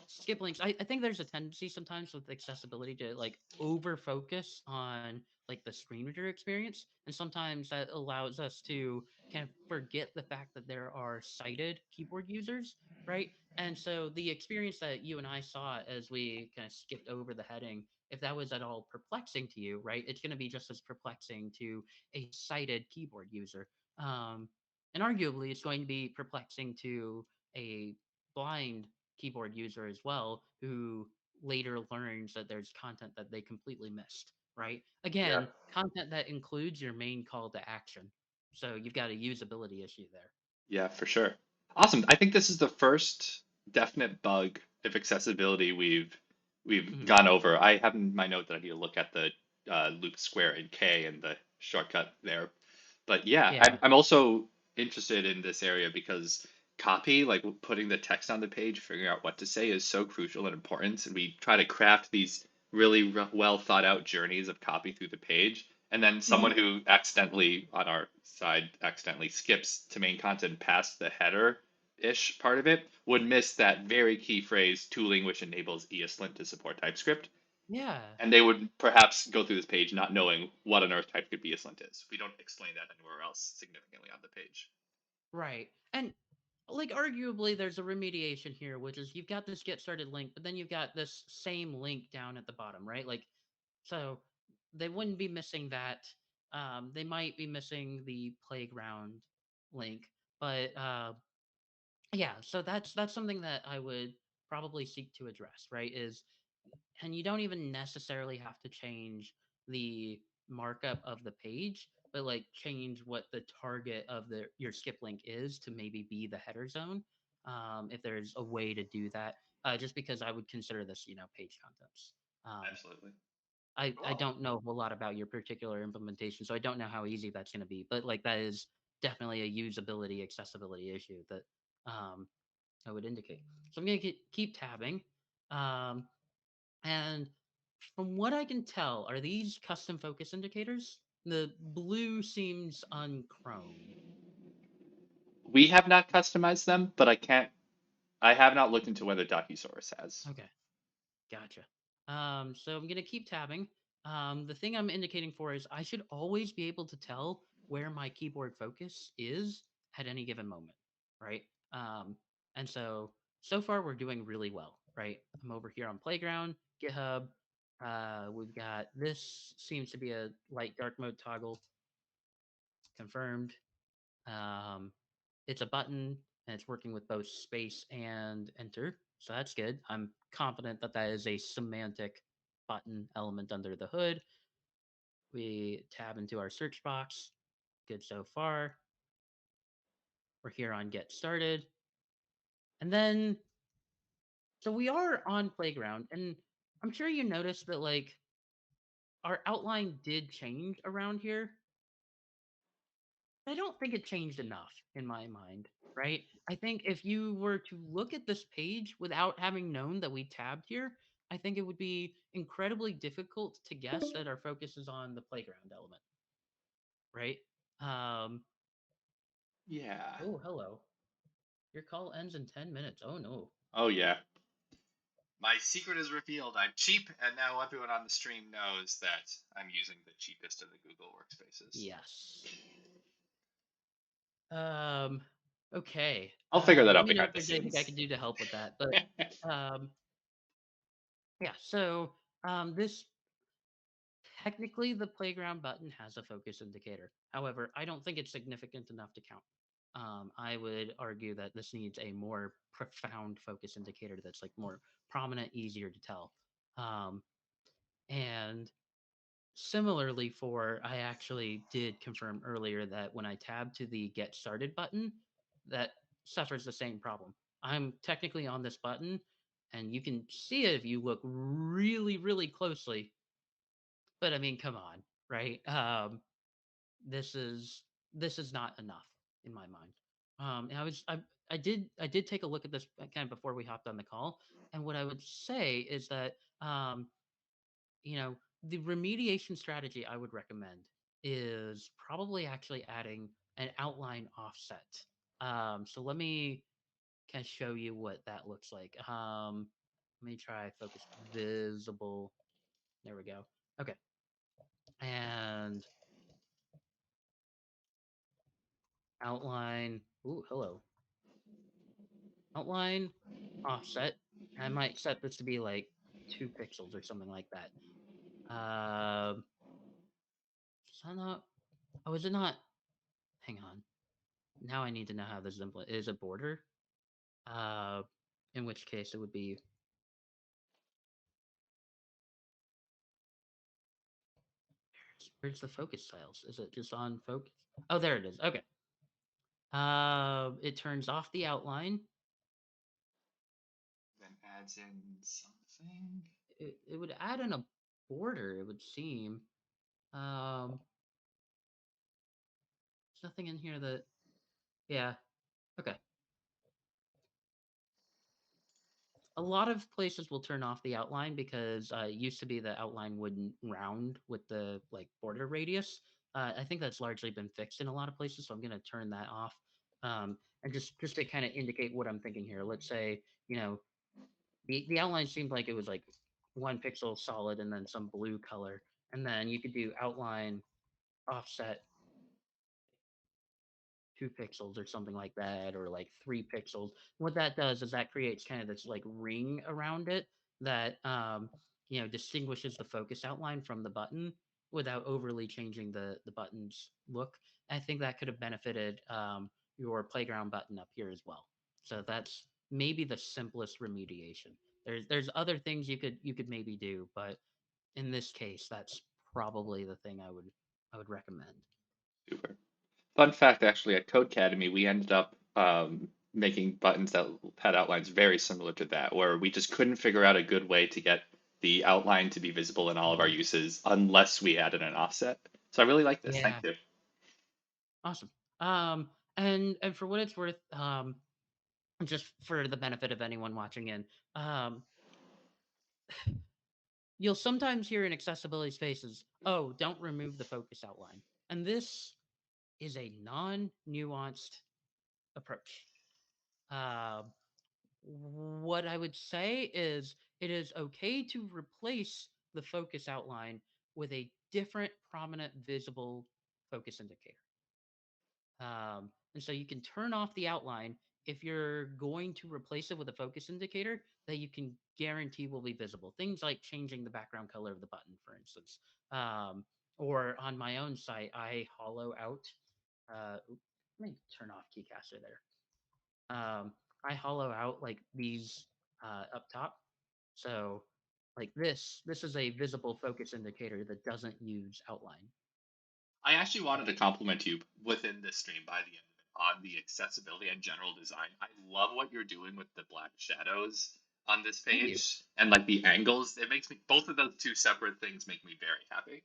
B: skip links, I think there's a tendency sometimes with accessibility to like over focus on like the screen reader experience. And sometimes that allows us to kind of forget the fact that there are sighted keyboard users, right? And so the experience that you and I saw as we kind of skipped over the heading, if that was at all perplexing to you, right, it's going to be just as perplexing to a sighted keyboard user. Um, and arguably, it's going to be perplexing to a blind keyboard user as well who later learns that there's content that they completely missed, right?
A: Yeah.
B: Again, content that includes your main call to action. So you've got a usability issue there.
A: Yeah, for sure. Awesome. I think this is the first definite bug of accessibility we've
B: Mhm.
A: gone over. I have in my note that I need to look at the loop square in K and the shortcut there. But yeah, I'm
B: Yeah.
A: I'm also interested in this area because copy, like putting the text on the page, figuring out what to say is so crucial and important. And we try to craft these really well thought out journeys of copy through the page. And then someone
B: Mhm.
A: who accidentally, on our side, accidentally skips to main content past the header ish part of it would miss that very key phrase tooling which enables ESLint to support TypeScript.
B: Yeah.
A: And they would perhaps go through this page not knowing what on earth TypeScript ESLint is. We don't explain that anywhere else significantly on the page.
B: Right. And like arguably there's a remediation here, which is you've got this get started link, but then you've got this same link down at the bottom, right? Like so they wouldn't be missing that. They might be missing the playground link, but yeah, so that's something that I would probably seek to address, right? And you don't even necessarily have to change the markup of the page, but like change what the target of the your skip link is to maybe be the header zone. If there's a way to do that, just because I would consider this, page contents. Um,
A: Absolutely.
B: I
A: Cool.
B: don't know a whole lot about your particular implementation, so I don't know how easy that's going to be. But like that is definitely a usability, accessibility issue that um, I would indicate. So I'm going to keep tabbing. Um, and from what I can tell, are these custom focus indicators? The blue seems unchromed.
A: We have not customized them, but I can't I have not looked into whether Docusaurus has.
B: Okay, gotcha. So I'm gonna keep tabbing. The thing I'm indicating for is I should always be able to tell where my keyboard focus is at any given moment, right? And so far we're doing really well, right? I'm over here on Playground, GitHub. We've got this seems to be a light dark mode toggle confirmed. Um, it's a button and it's working with both space and enter. So that's good. I'm confident that that is a semantic button element under the hood. We tab into our search box. Good so far. We're here on get started. And then, so we are on Playground. And I'm sure you noticed that, like, our outline did change around here. I don't think it changed enough in my mind, right? I think if you were to look at this page without having known that we tabbed here, I think it would be incredibly difficult to guess that our focus is on the playground element, right? Um,
A: Yeah.
B: oh, hello. Your call ends in 10 minutes. Oh, no.
A: Oh yeah. My secret is revealed. I'm cheap, and now everyone on the stream knows that I'm using the cheapest of the Google workspaces.
B: Yes. Um, okay.
A: I'll figure that
B: Let
A: out
B: me know
A: behind
B: if
A: the
B: there's anything I
A: scenes.
B: can do to help with that. But um, yeah, so this technically, the playground button has a focus indicator. However, I don't think it's significant enough to count. I would argue that this needs a more profound focus indicator that's like more prominent, easier to tell. Um, and similarly, for I actually did confirm earlier that when I tab to the get started button, that suffers the same problem. I'm technically on this button, and you can see it if you look really, really closely. But I mean, come on, right? This is this is not enough in my mind. And I did take a look at this kind of before we hopped on the call, and what I would say is that you know the remediation strategy I would recommend is probably actually adding an outline offset. So let me kind of show you what that looks like. Let me try focus visible. There we go. Okay, and outline. Ooh, hello. Outline, offset. I might set this to be like 2 pixels or something like that. Is that not? Oh, is it not? Hang on. Now I need to know how this is a border. Uh, in which case it would be. Where's the focus tiles? Is it just on focus? Oh, there it is. Okay. It turns off the outline.
A: Then adds in something.
B: It would add in a border. It would seem. Um, there's nothing in here that. Yeah. Okay. A lot of places will turn off the outline because it used to be the outline wouldn't round with the like border radius. I think that's largely been fixed in a lot of places, so I'm going to turn that off. And just to kind of indicate what I'm thinking here. Let's say the outline seemed like it was like 1 pixel solid and then some blue color, and then you could do outline offset 2 pixels or something like that, or like 3 pixels. What that does is that creates kind of this like ring around it that distinguishes the focus outline from the button without overly changing the button's look. I think that could have benefited your playground button up here as well. So that's maybe the simplest remediation. There's other things you could maybe do, but in this case, that's probably the thing I would recommend.
A: Super. Fun fact, actually, at Codecademy, we ended up making buttons that had outlines very similar to that, where we just couldn't figure out a good way to get the outline to be visible in all of our
B: Mhm.
A: uses unless we added an offset. So I really like this. Thank
B: Yeah.
A: you.
B: Awesome. And for what it's worth, just for the benefit of anyone watching in, um, you'll sometimes hear in accessibility spaces, "Oh, don't remove the focus outline," and this is a non-nuanced approach. Um, What I would say is it is okay to replace the focus outline with a different prominent visible focus indicator. And so you can turn off the outline if you're going to replace it with a focus indicator that you can guarantee will be visible. Things like changing the background color of the button, for instance. Um, or on my own site, I hollow out. Let me turn off Keycaster there. I hollow out like these up top. So like this is a visible focus indicator that doesn't use outline.
A: I actually wanted to compliment you within this stream by the end of it on the accessibility and general design. I love what you're doing with the black shadows on this
B: Thank you.
A: page and like the angles. It makes me both of those two separate things make me very happy.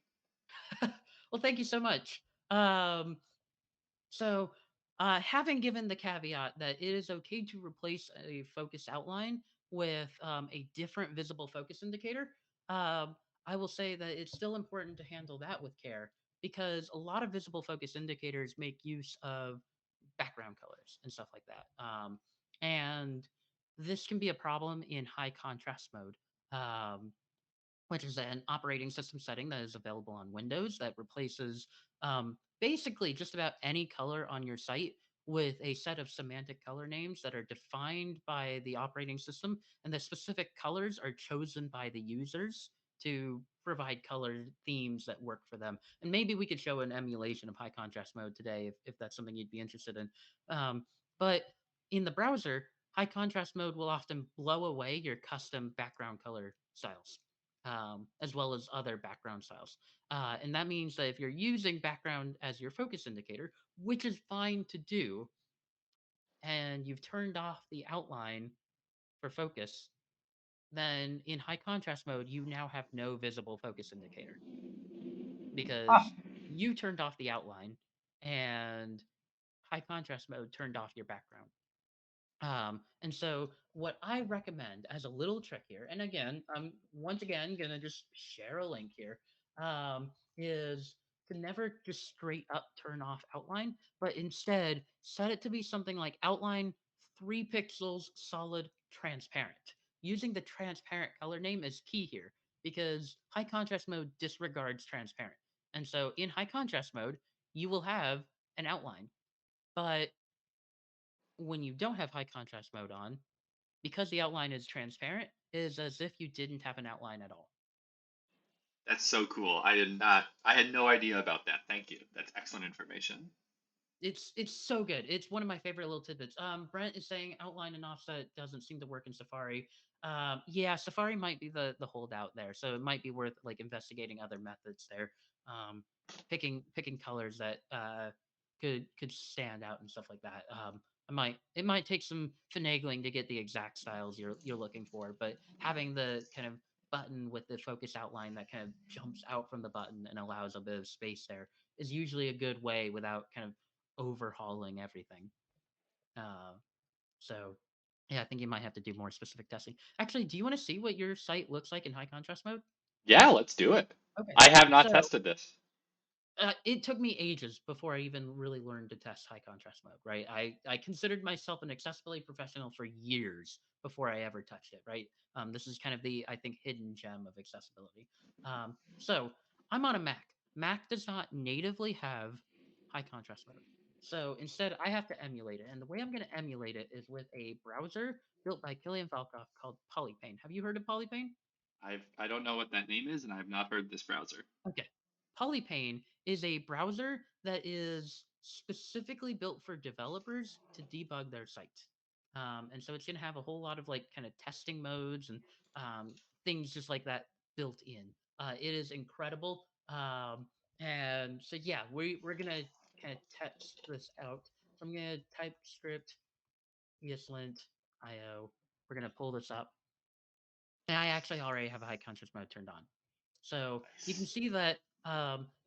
B: Well, thank you so much. Um, So, having given the caveat that it is okay to replace a focus outline with a different visible focus indicator, I will say that it's still important to handle that with care because a lot of visible focus indicators make use of background colors and stuff like that. And this can be a problem in high contrast mode. Which is an operating system setting that is available on Windows that replaces basically just about any color on your site with a set of semantic color names that are defined by the operating system, and the specific colors are chosen by the users to provide color themes that work for them. And maybe we could show an emulation of high contrast mode today if that's something you'd be interested in. But in the browser, high contrast mode will often blow away your custom background color styles as well as other background styles. And that means that if you're using background as your focus indicator, which is fine to do, and you've turned off the outline for focus, then in high contrast mode, you now have no visible focus indicator
C: Ah,
B: because you turned off the outline and high contrast mode turned off your background. And so what I recommend as a little trick here, and again, I'm once again gonna just share a link here, is to never just straight up turn off outline, but instead set it to be something like outline 3 pixels solid transparent. Using the transparent color name is key here because high contrast mode disregards transparent. And so in high contrast mode, you will have an outline, but when you don't have high contrast mode on, because the outline is transparent, it is as if you didn't have an outline at all.
A: That's so cool. I did not. I had no idea about that. Thank you. That's excellent information.
B: It's so good. It's one of my favorite little tidbits. Brent is saying outline and offset doesn't seem to work in Safari. Yeah, Safari might be the holdout there, so it might be worth like investigating other methods there. Um, picking colors that could stand out and stuff like that. It might take some finagling to get the exact styles you're looking for, but having the kind of button with the focus outline that kind of jumps out from the button and allows a bit of space there is usually a good way without kind of overhauling everything. Uh, so yeah, I think you might have to do more specific testing. Actually, do you want to see what your site looks like in high contrast mode?
A: Yeah, let's do it.
B: Okay.
A: I have not
B: So
A: tested this.
B: it took me ages before I even really learned to test high contrast mode, right? I considered myself an accessibility professional for years before I ever touched it, right? This is kind of the I think hidden gem of accessibility. So I'm on a Mac. Mac does not natively have high contrast mode. So instead, I have to emulate it, and the way I'm going to emulate it is with a browser built by Killian Falcoff called Polypane. Have you heard of Polypane?
A: I don't know what that name is, and I have not heard this browser.
B: Okay. Polypane is a browser that is specifically built for developers to debug their site. And so it's going to have a whole lot of like kind of testing modes and things just like that built in. It is incredible. And so, yeah, we're going to kind of test this out. So I'm going to type script eslint io. We're going to pull this up. And I actually already have a high contrast mode turned on. So you can
A: Nice.
B: see that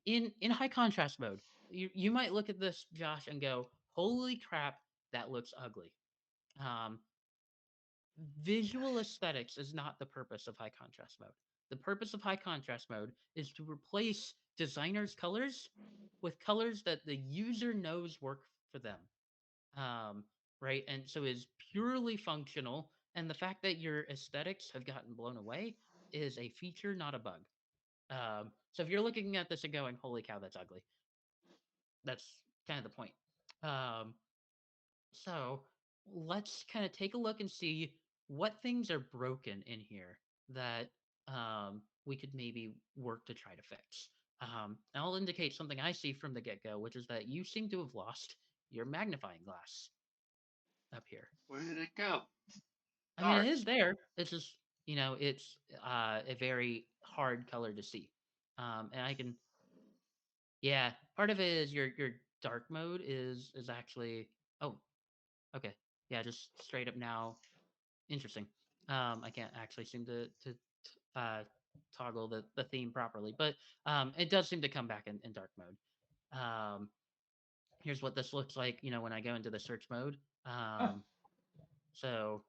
B: in high contrast mode, you might look at this, Josh, and go, "Holy crap, that looks ugly." Um, Visual aesthetics is not the purpose of high contrast mode. The purpose of high contrast mode is to replace designers' colors with colors that the user knows work for them. Um, right? And so is purely functional And the fact that your aesthetics have gotten blown away is a feature, not a bug. So if you're looking at this and going, "Holy cow, that's ugly," that's kind of the point. Um, so let's kind of take a look and see what things are broken in here that we could maybe work to try to fix. And I'll indicate something I see from the get go, which is that you seem to have lost your magnifying glass up here.
A: Where did it go?
B: I mean, it
A: Dark.
B: is there. It's just, it's a very hard color to see. And I can, yeah, part of it is your dark mode is actually, oh, okay, yeah, just straight up now. Interesting. I can't actually seem to toggle the theme properly, but it does seem to come back in dark mode. Um, Here's what this looks like, when I go into the search mode.
A: Huh.
B: So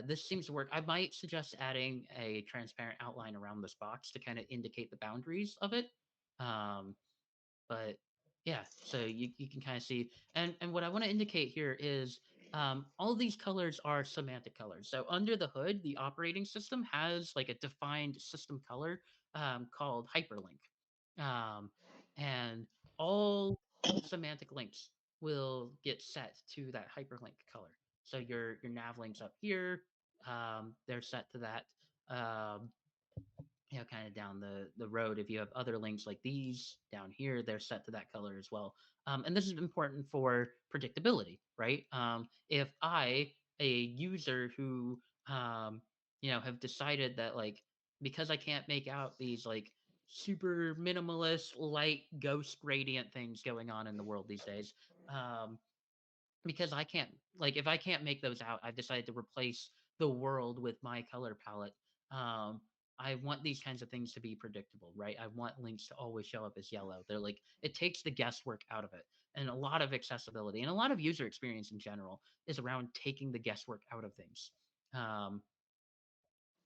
B: this seems to work. I might suggest adding a transparent outline around this box to kind of indicate the boundaries of it. Um, but yeah, so you can kind of see, and what I want to indicate here is all of these colors are semantic colors. So under the hood, the operating system has like a defined system color called hyperlink, um, and all semantic links will get set to that hyperlink color. So your nav links up here, they're set to that. Um, kind of down the road. If you have other links like these down here, they're set to that color as well. And this is important for predictability, right? If a user who have decided that like because I can't make out these like super minimalist light ghost gradient things going on in the world these days, um, because I can't like if I can't make those out, I've decided to replace the world with my color palette. Um, I want these kinds of things to be predictable, right? I want links to always show up as yellow. They're like it takes the guesswork out of it. And a lot of accessibility and a lot of user experience in general is around taking the guesswork out of things. Um,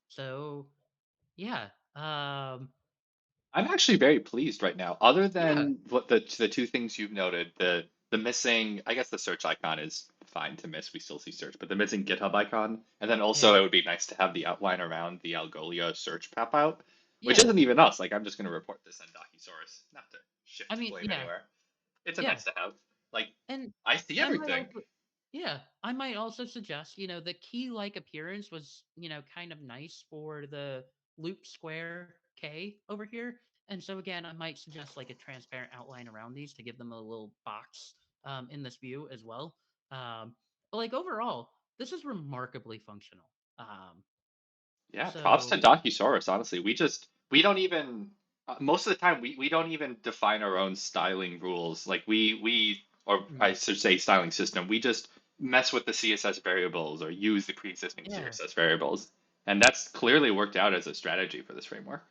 B: so yeah.
A: I'm actually very pleased right now. Other
B: Yeah.
A: than what the two things you've noted, the missing, I guess the search icon is fine to miss. We still see search, but the missing GitHub icon, and then also
B: Yeah.
A: it would be nice to have the outline around the Algolia search pop out, which
B: Yeah.
A: isn't even us. Like I'm just going to report this on Docusaurus, not to
B: I
A: shift
B: mean,
A: blame
B: yeah.
A: anywhere. It's a
B: Yeah.
A: nice to have. Like
B: And
A: I see
B: I might
A: everything.
B: also yeah, I might also suggest, the key-like appearance was, kind of nice for the loop square K over here. And so again, I might suggest like a transparent outline around these to give them a little box in this view as well. But like overall, this is remarkably functional.
A: Yeah, props
B: So
A: to Docusaurus, honestly. We don't even most of the time we don't even define our own styling rules. Like we or I
B: mm,
A: should say styling system. We just mess with the CSS variables or use the pre-existing
B: yeah.
A: CSS variables. And that's clearly worked out as a strategy for this framework.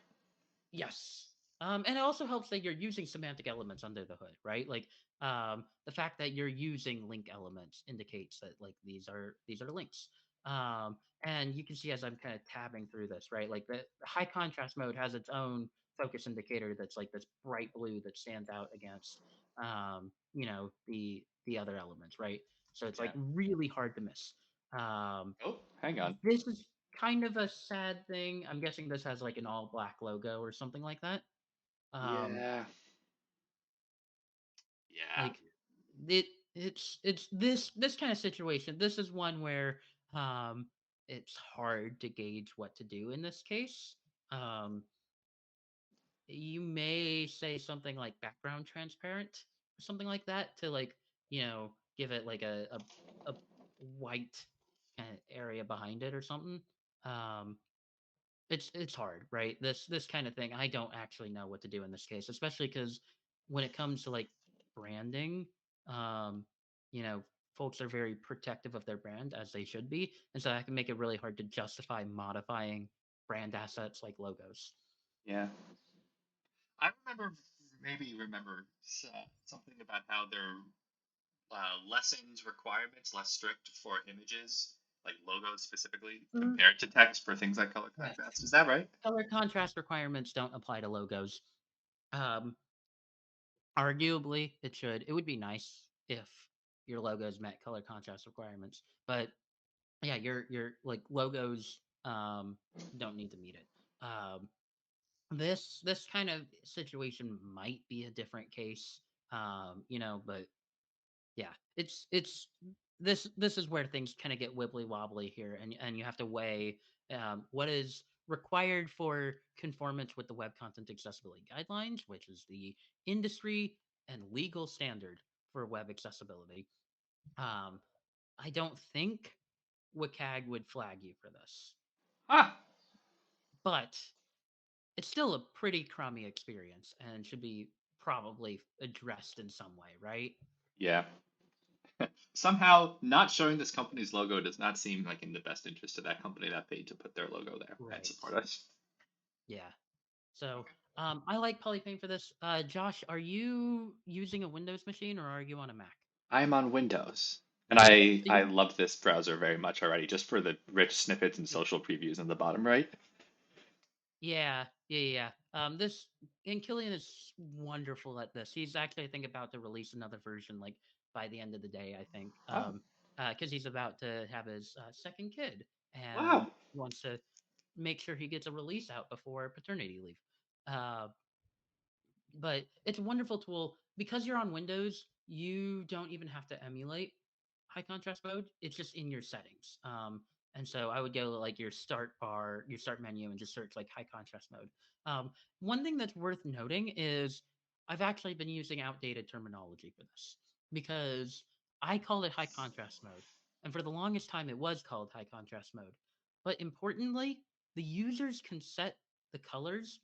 B: Yes. And it also helps that you're using semantic elements under the hood, right? Like the fact that you're using link elements indicates that like these are links. And you can see as I'm kind of tabbing through this, right? Like the high contrast mode has its own focus indicator that's like this bright blue that stands out against the other elements, right? So it's like
A: Yeah.
B: really hard to miss. Um,
A: Oh, hang on.
B: this is kind of a sad thing. I'm guessing this has like an all black logo or something like that. Um,
A: Yeah. Yeah.
B: like it's this kind of situation. This is one where um it's hard to gauge what to do in this case. Um, you may say something like background transparent or something like that to like, give it like a white kind of area behind it or something. Um, it's hard, right? This kind of thing, I don't actually know what to do in this case, especially because when it comes to like branding, um, you know, folks are very protective of their brand as they should be, and so that can make it really hard to justify modifying brand assets like logos.
A: Yeah. I remember maybe remember something about how their lessons requirements less strict for images, like logos specifically,
B: Mm,
A: compared to text for things like color
B: yes.
A: contrast. Is that right?
B: Color contrast requirements don't apply to logos. Um, Arguably, it should. It would be nice if your logos met color contrast requirements, but yeah, your like logos don't need to meet it. Um, this kind of situation might be a different case, but yeah, it's this is where things kind of get wibbly wobbly here, and you have to weigh what is required for conformance with the Web Content Accessibility Guidelines, which is the industry and legal standard for web accessibility. Um, I don't think WCAG would flag you for this,
A: Ah,
B: but it's still a pretty crummy experience and should be probably addressed in some way, right?
A: yeah. Somehow, not showing this company's logo does not seem like in the best interest of that company that paid to put their logo there and
B: Right.
A: support us.
B: Yeah. So I like Polypaint for this. Josh, are you using a Windows machine or are you on a Mac?
A: I'm on Windows, and
B: Okay.
A: I love this browser very much already, just for the rich snippets and
B: Yeah,
A: social previews in the bottom right.
B: yeah. This and Killian is wonderful at this. He's actually, I think, about to release another version, like by the end of the day, I think.
A: Oh,
B: Because he's about to have his second kid and
A: wow.
B: wants to make sure he gets a release out before paternity leave. Uh, but it's a wonderful tool because you're on Windows. You don't even have to emulate high contrast mode. It's just in your settings. And so I would go to like your start bar, your start menu, and just search like high contrast mode. One thing that's worth noting is I've actually been using outdated terminology for this because I called it high contrast mode, and for the longest time it was called high contrast mode. But importantly, the users can set the colors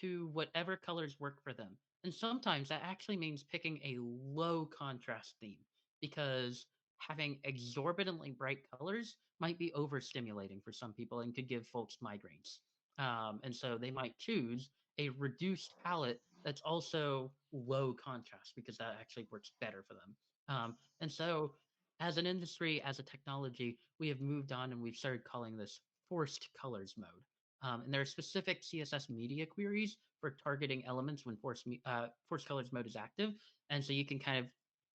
B: to whatever colors work for them. And sometimes that actually means picking a low contrast theme because having exorbitantly bright colors might be overstimulating for some people and could give folks migraines. And so they might choose a reduced palette that's also low contrast because that actually works better for them. And so, as an industry, as a technology, we have moved on and we've started calling this forced colors mode. And there are specific CSS media queries for targeting elements when forced colors mode is active. And so you can kind of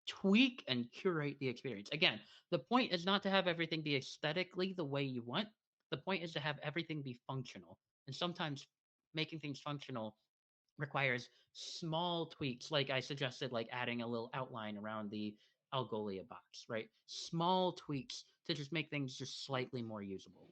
B: tweak and curate the experience. Again, the point is not to have everything be aesthetically the way you want. The point is to have everything be functional. And sometimes making things functional requires small tweaks, like I suggested, like adding a little outline around the Algolia box, right? Small tweaks to just make things just slightly more usable.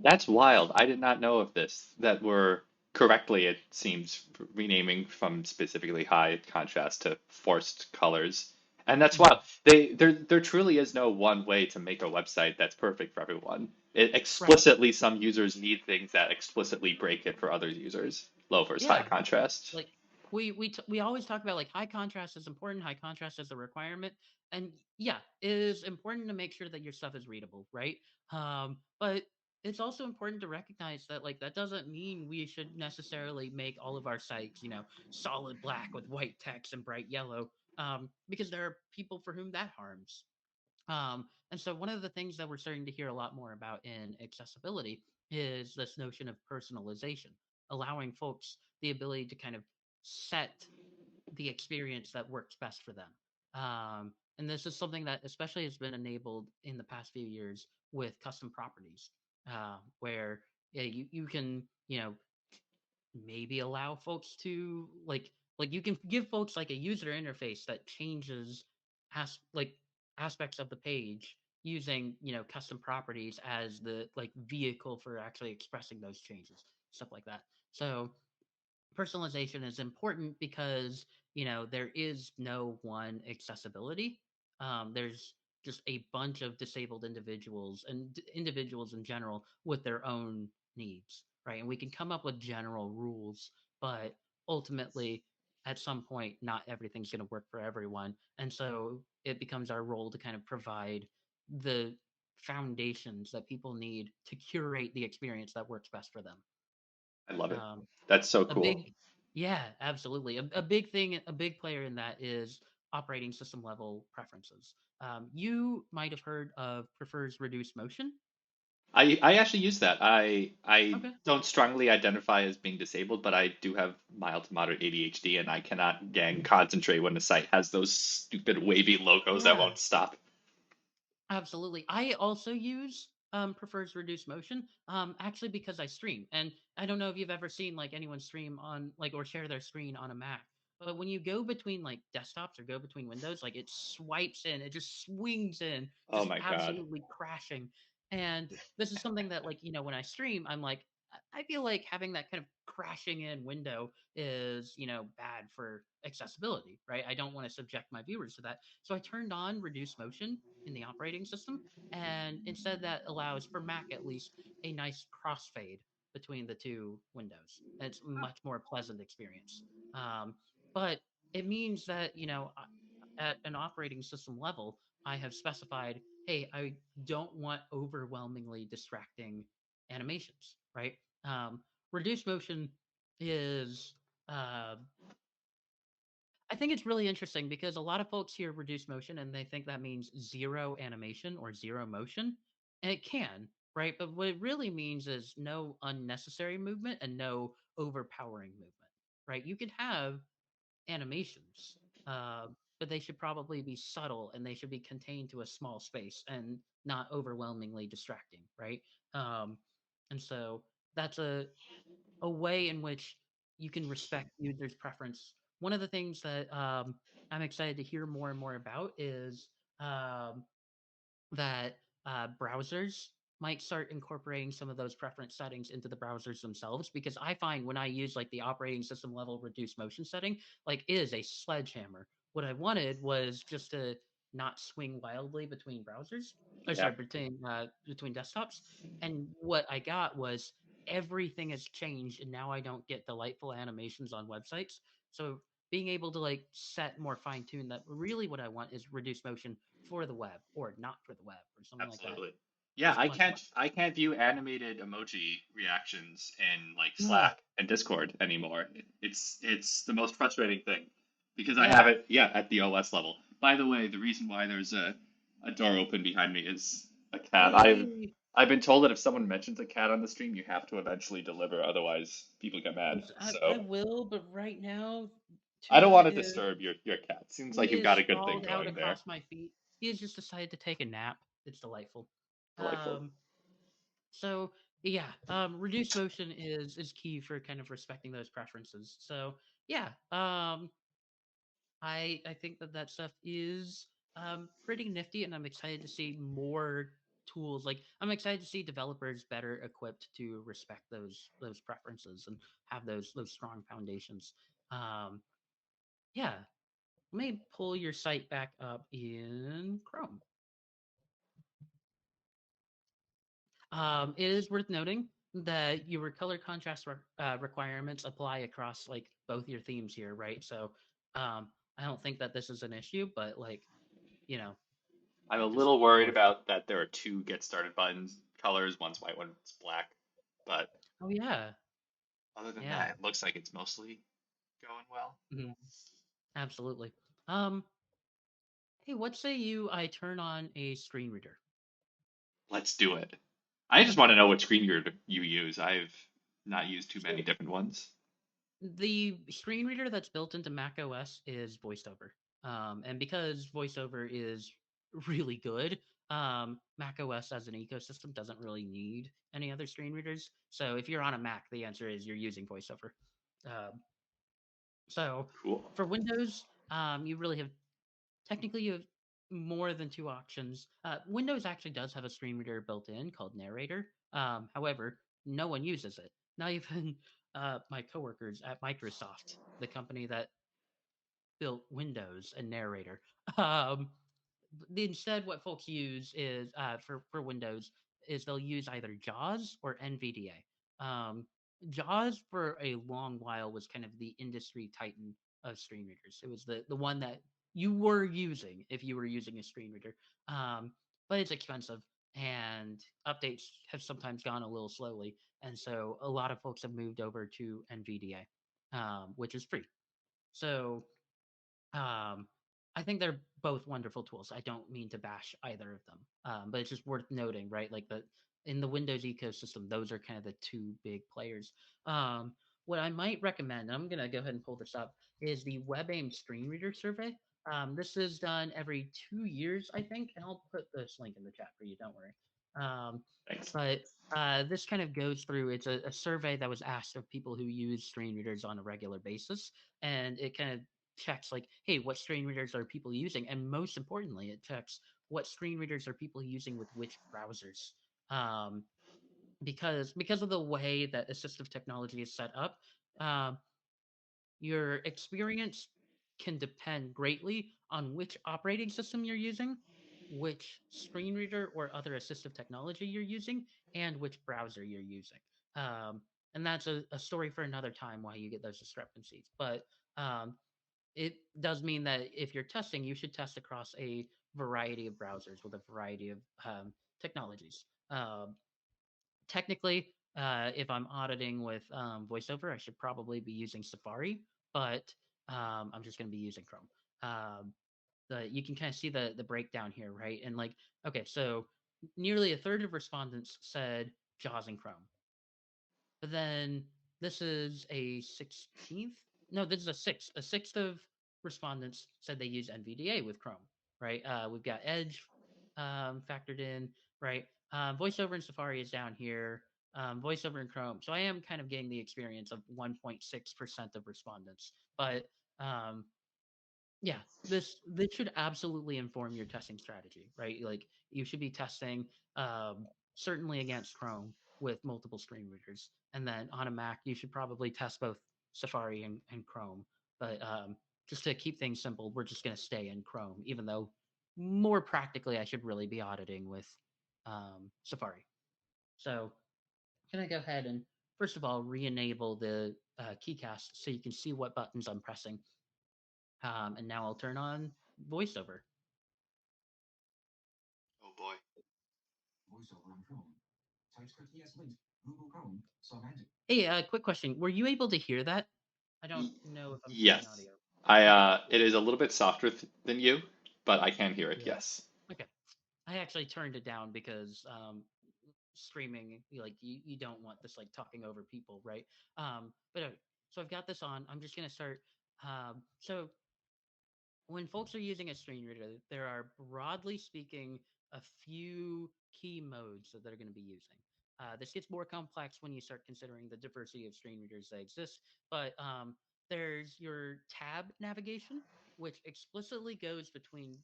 A: That's wild. I did not know of this. That were correctly, it seems, renaming from specifically high contrast to forced colors. And that's
B: Mhm.
A: wild. There truly is no one way to make a website that's perfect for everyone. It
B: Right.
A: explicitly, some users need things that explicitly break it for other users. Low versus high
B: Yeah.
A: contrast.
B: Like we always talk about like high contrast is important, high contrast is a requirement, and yeah, it is important to make sure that your stuff is readable, right? But it's also important to recognize that like that doesn't mean we should necessarily make all of our sites, solid black with white text and bright yellow, because there are people for whom that harms. And so one of the things that we're starting to hear a lot more about in accessibility is this notion of personalization, allowing folks the ability to kind of set the experience that works best for them. And this is something that especially has been enabled in the past few years with custom properties, where yeah, you can maybe allow folks to like you can give folks like a user interface that changes like aspects of the page using custom properties as the like vehicle for actually expressing those changes, stuff like that. So personalization is important because there is no one accessibility. There's just a bunch of disabled individuals and individuals in general with their own needs, right? And we can come up with general rules, but ultimately at some point not everything's going to work for everyone, and so it becomes our role to kind of provide the foundations that people need to curate the experience that works best for them.
A: I love it.
B: um,
A: That's so
B: a
A: cool.
B: big Yeah, absolutely. A big thing, a big player in that is operating system level preferences. You might have heard of prefers reduced motion.
A: I actually use that. I
B: Okay.
A: don't strongly identify as being disabled, but I do have mild to moderate ADHD, and I cannot gang concentrate when the site has those stupid wavy logos that
B: Yeah,
A: won't stop.
B: Absolutely. I also use prefers reduced motion actually because I stream. And I don't know if you've ever seen like anyone stream on like or share their screen on a Mac. But when you go between like desktops or go between windows, like it swipes in, it just swings in,
A: Oh
B: just
A: my God.
B: absolutely crashing. And this is something that like, when I stream, I'm like I feel like having that kind of crashing in window is, bad for accessibility, right? I don't want to subject my viewers to that. So I turned on reduced motion in the operating system. And instead, that allows, for Mac at least, a nice crossfade between the two windows. And it's a much more pleasant experience. But it means that, at an operating system level, I have specified, hey, I don't want overwhelmingly distracting animations, right? Reduced motion is uh, I think it's really interesting because a lot of folks hear reduced motion and they think that means zero animation or zero motion. And it can, right? But what it really means is no unnecessary movement and no overpowering movement, right? You can have animations, uh, but they should probably be subtle and they should be contained to a small space and not overwhelmingly distracting, right? Um, and so that's a way in which you can respect users' preference. One of the things that I'm excited to hear more and more about is um, that browsers might start incorporating some of those preference settings into the browsers themselves because I find when I use like the operating system level reduced motion setting, like it is a sledgehammer. What I wanted was just to not swing wildly between browsers, or
A: Yeah.
B: sorry, between desktops. And what I got was everything has changed, and now I don't get delightful animations on websites. So being able to like set more fine tune that really what I want is reduce motion for the web or not for the web or something like that
A: Absolutely. Yeah,
B: is much more.
A: I can't view animated emoji reactions in like
B: Mm,
A: Slack and Discord anymore. It's the most frustrating thing because I
B: yeah.
A: have it, yeah, at the OS level. By the way, the reason why there's a door open behind me is a cat.
B: Hey,
A: I've been told that if someone mentions a cat on the stream, you have to eventually deliver, otherwise people get mad.
B: I
A: So
B: will, but right now,
A: I don't
B: Tuna
A: want to
B: is
A: disturb your cat. Seems like
B: he
A: you've
B: is
A: got a good thing
B: sprawled out
A: going there.
B: across my feet. He has just decided to take a nap. It's delightful.
A: Delightful.
B: Um, so yeah, reduced motion is key for kind of respecting those preferences. So yeah, I think that that stuff is pretty nifty, and I'm excited to see more tools. Like I'm excited to see developers better equipped to respect those preferences and have those strong foundations. Um, yeah, let me pull your site back up in Chrome. It is worth noting that your color contrast requirements apply across like both your themes here, right? So I don't think that this is an issue, but like you know,
A: I'm a
B: just
A: little worried
B: worth.
A: about that there are two get started buttons colors, one's white, one's black. But
B: Oh yeah,
A: other than
B: yeah,
A: that, it looks like it's mostly going well.
B: mhm, absolutely. Um, hey, what say you? I turn on a screen reader.
A: Let's do it. I just want to know what screen you use. I've not used too many
B: So
A: different ones.
B: the screen reader that's built into Mac OS is VoiceOver, and because VoiceOver is really good, Mac OS as an ecosystem doesn't really need any other screen readers. So if you're on a Mac, the answer is you're using VoiceOver. Um, so
A: Cool.
B: for Windows, you really have technically, you have more than two options. Windows actually does have a screen reader built in called Narrator. However, no one uses it. Not even my coworkers at Microsoft, the company that built Windows and Narrator. Um, Instead, what folks use is for Windows is they'll use either JAWS or NVDA. JAWS for a long while was kind of the industry titan of screen readers. It was the one that you were using if you were using a screen reader. But it's expensive and updates have sometimes gone a little slowly, and so a lot of folks have moved over to NVDA, which is free. So um, I think they're both wonderful tools. I don't mean to bash either of them, but it's just worth noting, right? Like the in the Windows ecosystem, those are kind of the two big players. What I might recommend, I'm gonna go ahead and pull this up, is the WebAIM Screen Reader Survey. This is done every 2 years, I think, and I'll put this link in the chat for you. Don't worry. Um,
A: Thanks.
B: but this kind of goes through. It's a survey that was asked of people who use screen readers on a regular basis, and it kind of checks like, hey, what screen readers are people using, and most importantly, it checks what screen readers are people using with which browsers. Um, because of the way that assistive technology is set up, um, your experience can depend greatly on which operating system you're using, which screen reader or other assistive technology you're using, and which browser you're using. Um, and that's a story for another time why you get those discrepancies. But um, it does mean that if you're testing, you should test across a variety of browsers with a variety of technologies. Technically, if I'm auditing with VoiceOver, I should probably be using Safari, but I'm just going to be using Chrome. Um, you can kind of see the breakdown here, right? And like, okay, so nearly a third of respondents said JAWS and Chrome, but then this is a 16th. No, this is a sixth. A sixth of respondents said they use NVDA with Chrome, right? We've got Edge factored in, right? VoiceOver and Safari is down here. VoiceOver and Chrome. So I am kind of getting the experience of 1.6% of respondents, but um, yeah, this should absolutely inform your testing strategy, right? Like you should be testing certainly against Chrome with multiple screen readers, and then on a Mac you should probably test both Safari and Chrome. But just to keep things simple, we're just going to stay in Chrome, even though more practically I should really be auditing with Safari. So can I go ahead and first of all re-enable the KeyCast so you can see what buttons I'm pressing? And now I'll turn on VoiceOver.
A: Oh boy.
C: VoiceOver on Chrome. TypeScript ESLint. Google Chrome. Semantic.
B: Hey, quick question. Were you able to hear that? I don't know if I'm hearing
A: Yes.
B: audio.
A: I
B: Okay.
A: it is a little bit softer than you, but I can hear it.
B: Yeah.
A: Yes.
B: Okay. I actually turned it down because streaming, like you don't want this like talking over people, right? But okay. So I've got this on. I'm just gonna start. So when folks are using a screen reader, there are broadly speaking a few key modes that they're going to be using. This gets more complex when you start considering the diversity of screen readers that exist, but there's your tab navigation, which explicitly goes between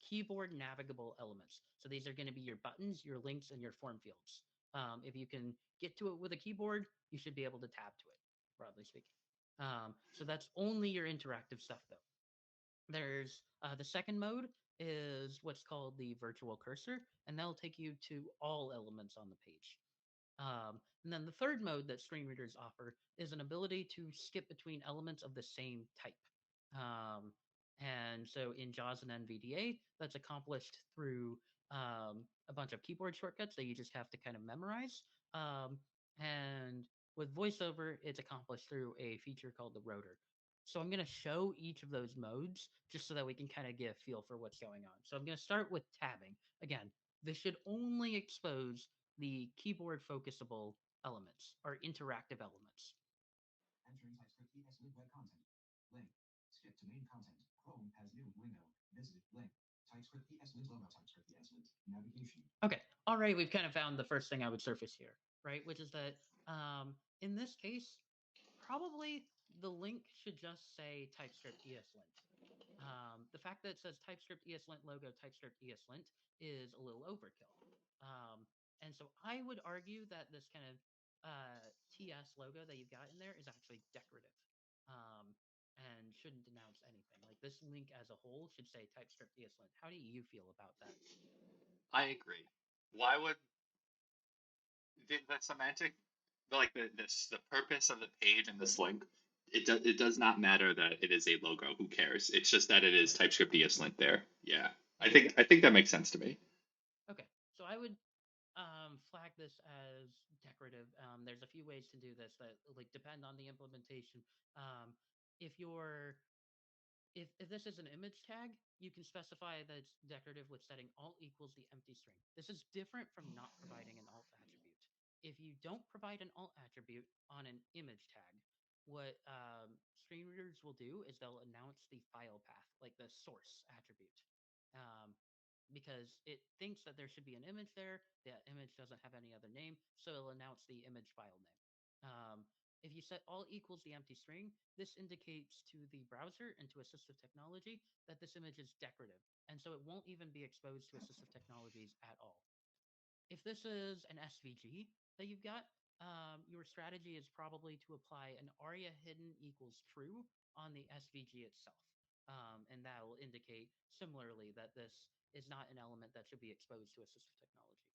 B: keyboard navigable elements. So these are going to be your buttons, your links, and your form fields. If you can get to it with a keyboard, you should be able to tab to it, broadly speaking. So that's only your interactive stuff, though. There's the second mode is what's called the virtual cursor, and that'll take you to all elements on the page. And then the third mode that screen readers offer is an ability to skip between elements of the same type. Um, and so in JAWS and NVDA, that's accomplished through a bunch of keyboard shortcuts that you just have to kind of memorize. And with VoiceOver, it's accomplished through a feature called the rotor. So I'm going to show each of those modes just so that we can kind of get a feel for what's going on. So I'm going to start with tabbing. Again, this should only expose the keyboard focusable elements or interactive elements.
C: Entering TypeScript ESLint web content. Link. Skip to main content. Chrome has new window. Visit link. TypeScript ESLint logo. TypeScript ESLint navigation.
B: Okay, already we've kind of found the first thing I would surface here, right? Which is that in this case, probably the link should just say TypeScript ESLint. The fact that it says TypeScript ESLint logo, TypeScript ESLint is a little overkill. And so I would argue that this kind of TS logo that you've got in there is actually decorative um, and shouldn't denounce anything. Like this link as a whole should say TypeScript ESLint. How do you feel about that?
A: I agree. Why would the semantic, like the purpose of the page and this link? It does not matter that it is a logo. Who cares? It's just that it is
B: Right.
A: TypeScript ESLint there. Yeah. I
B: Yeah.
A: think I think that makes sense to me.
B: Okay. So I would flag this as decorative. There's a few ways to do this that like depend on the implementation. Um, if you're if this is an image tag, you can specify that it's decorative with setting alt equals the empty string. This is different from not providing an alt attribute. If you don't provide an alt attribute on an image tag, what screen readers will do is they'll announce the file path, like the source attribute, um, because it thinks that there should be an image there. That image doesn't have any other name, so it'll announce the image file name. If you set all equals the empty string, this indicates to the browser and to assistive technology that this image is decorative, and so it won't even be exposed to assistive technologies at all. If this is an SVG that you've got, your strategy is probably to apply an ARIA hidden equals true on the SVG itself. And that will indicate similarly that this is not an element that should be exposed to assistive technology.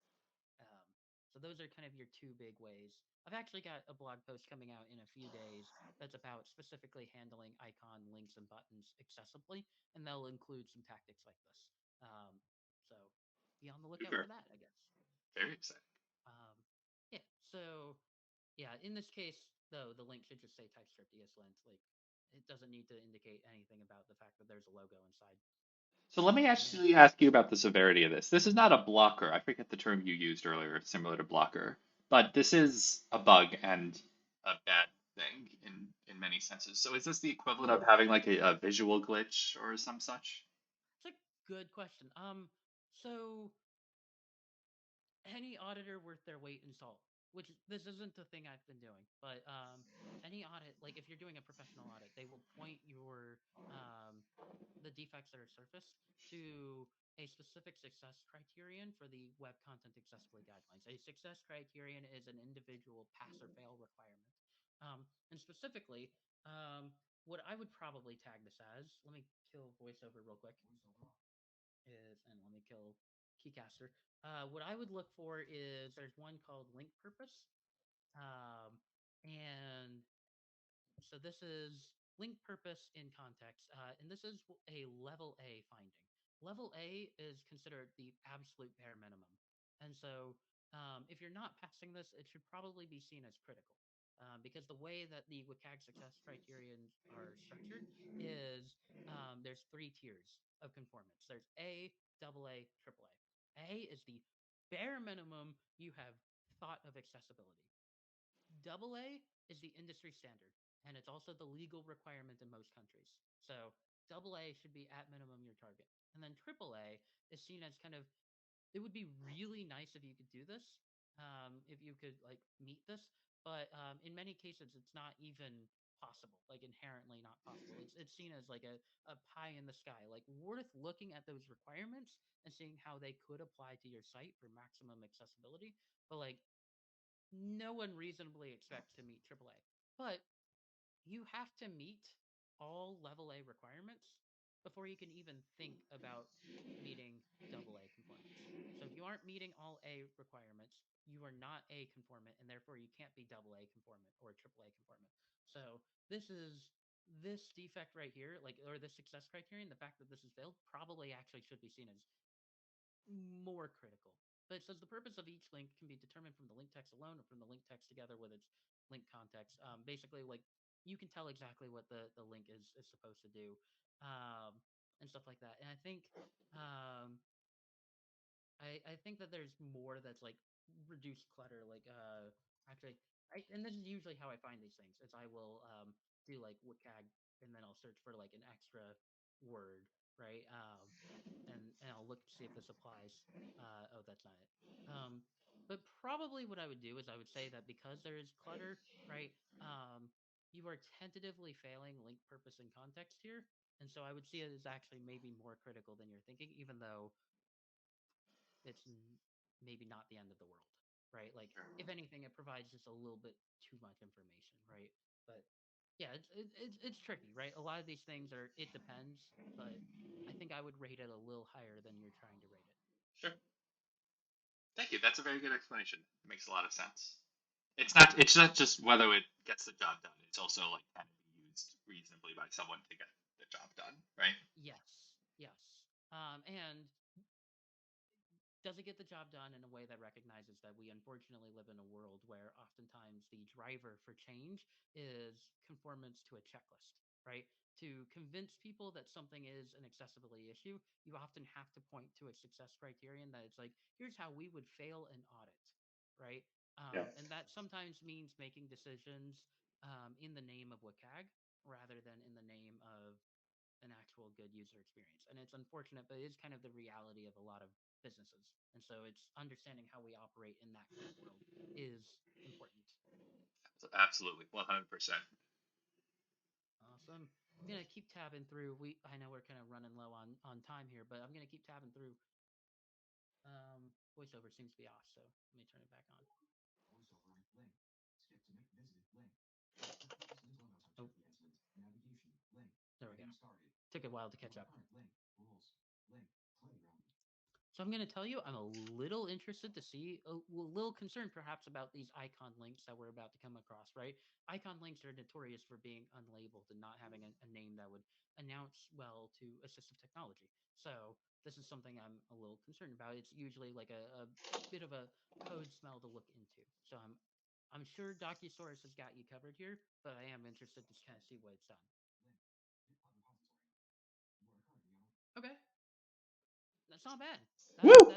B: Um, so those are kind of your two big ways. I've actually got a blog post coming out in a few days that's about specifically handling icon links and buttons accessibly, and they'll include some tactics like this. So be on the lookout for
A: Super.
B: that, I guess.
A: Very exciting.
B: Um, yeah. So yeah, in this case, though, the link should just say TypeScript ESLint. Like, it doesn't need to indicate anything about the fact that there's a logo inside.
A: So let me actually ask you about the severity of this. This is not a blocker. I forget the term you used earlier, similar to blocker, but this is a bug and a bad thing in many senses. So is this the equivalent of having like a visual glitch or some such?
B: It's a good question. So any auditor worth their weight in salt, which this isn't the thing I've been doing, but any audit, like if you're doing a professional audit, they will point the defects that are surfaced to a specific success criterion for the Web Content Accessibility Guidelines. A success criterion is an individual pass or fail requirement. And specifically, what I would probably tag this as, let me kill VoiceOver real quick, and let me kill Keycaster. What I would look for is there's one called link purpose. And so this is link purpose in context, and this is a level A finding. Level A is considered the absolute bare minimum, and so if you're not passing this, it should probably be seen as critical. Because the way that the WCAG success criterions are structured is there's three tiers of conformance. There's A, double A, triple A. A is the bare minimum you have thought of accessibility. Double A is the industry standard, and it's also the legal requirement in most countries. So double A should be at minimum your target. And then triple A is seen as kind of, it would be really nice if you could do this, if you could like meet this, but in many cases it's not even possible, like inherently not possible. It's seen as like a pie in the sky, like worth looking at those requirements and seeing how they could apply to your site for maximum accessibility. But like no one reasonably expects to meet AAA. But you have to meet all level A requirements before you can even think about meeting double A conformance. So if you aren't meeting all A requirements, you are not A conformant, and therefore you can't be double A conformant or triple A conformant. So this defect right here, like or this success criterion, the fact that this is failed probably actually should be seen as more critical. But it says the purpose of each link can be determined from the link text alone or from the link text together with its link context. Basically, like you can tell exactly what the link is supposed to do, and stuff like that. And um, I think that there's more that's like reduced clutter. Like actually, and this is usually how I find these things. Is I will do like WCAG and then I'll search for like an extra word, right? And I'll look to see if this applies. Oh, that's not it. But probably what I would do is I would say that because there is clutter, right? You are tentatively failing link purpose and context here, and so I would see it as actually maybe more critical than you're thinking, even though it's maybe not the end of the world, right? Like
A: Sure.
B: if anything, it provides just a little bit too much information, right? But yeah, it's tricky, right? A lot of these things are it depends, but I think I would rate it a little higher than you're trying to rate it.
A: Sure. Thank you. That's a very good explanation. It makes a lot of sense. It's not just whether it gets the job done. It's also like can it be used reasonably by someone to get the job done, right?
B: Yes, yes. And does it get the job done in a way that recognizes that we unfortunately live in a world where oftentimes the driver for change is conformance to a checklist, right? To convince people that something is an accessibility issue, you often have to point to a success criterion that it's like, here's how we would fail an audit, right?
A: Yeah.
B: And that sometimes means making decisions in the name of WCAG rather than in the name of an actual good user experience. And it's unfortunate, but it is kind of the reality of a lot of businesses. And so it's understanding how we operate in that kind of world is important.
A: Absolutely, 100%.
B: Awesome. I'm gonna keep tabbing through. I know we're kind of running low on time here, but I'm gonna keep tabbing through. Voiceover seems to be off, so let me turn it back on.
C: Voiceover link. Skip to make visited link. TypeScript PS Link logo
B: Oh,
C: TypeScript enhancement. Navigation link.
B: there we go.
C: Getting started.
B: Took a while to catch
C: Your
B: up.
C: current link. Rules. Link. Playground.
B: So I'm going to tell you, I'm a little interested to see, a little concerned perhaps about these icon links that we're about to come across, right? Icon links are notorious for being unlabeled and not having a name that would announce well to assistive technology. So this is something I'm a little concerned about. It's usually like a bit of a code smell to look into. So I'm sure DocuSource has got you covered here, but I am interested to kind of see what it's done.
C: Link. GitHub repository. You are currently on.
B: Okay. That's not bad.
A: Woo!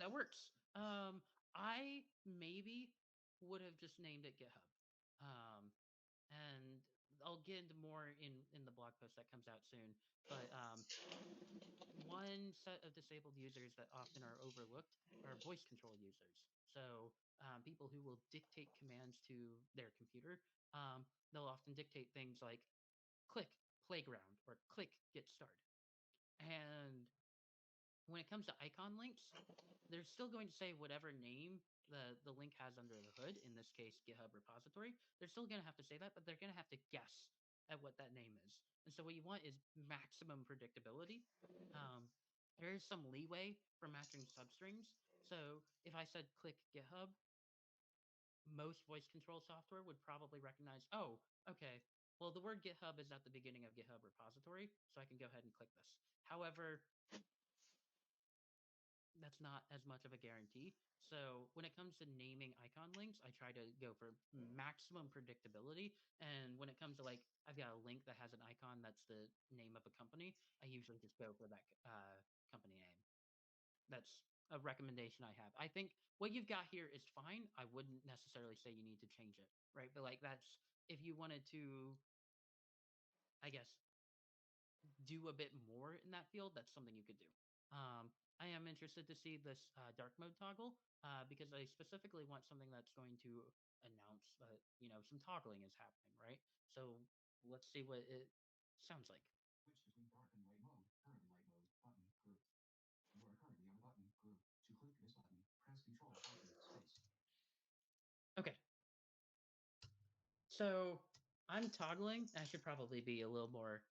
B: That works. I maybe would have just named it GitHub. And I'll get into more in the blog post that comes out soon. But one set of disabled users that often are overlooked are voice control users. So people who will dictate commands to their computer. They'll often dictate things like click playground or click get started. And when it comes to icon links, they're still going to say whatever name the link has under the hood, in this case, GitHub repository. They're still going to have to say that, but they're going to have to guess at what that name is. And so what you want is maximum predictability. Um, there is some leeway for matching substrings. So if I said click GitHub, most voice control software would probably recognize, oh, okay, well, the word GitHub is at the beginning of GitHub repository, so I can go ahead and click this. However, that's not as much of a guarantee. So when it comes to naming icon links, I try to go for maximum predictability. And when it comes to like, I've got a link that has an icon that's the name of a company, I usually just go for that company name. That's a recommendation I have. I think what you've got here is fine. I wouldn't necessarily say you need to change it, right? But like that's if you wanted to, I guess, do a bit more in that field, that's something you could do. I am interested to see this dark mode toggle because I specifically want something that's going to announce that some toggling is happening, right? So let's see what it sounds like.
C: Switch between dark and light mode. Current light mode. Button. Group. You are currently on a button. Group. To click this button, press Control space.
B: Okay. So I'm toggling. I should probably be a little more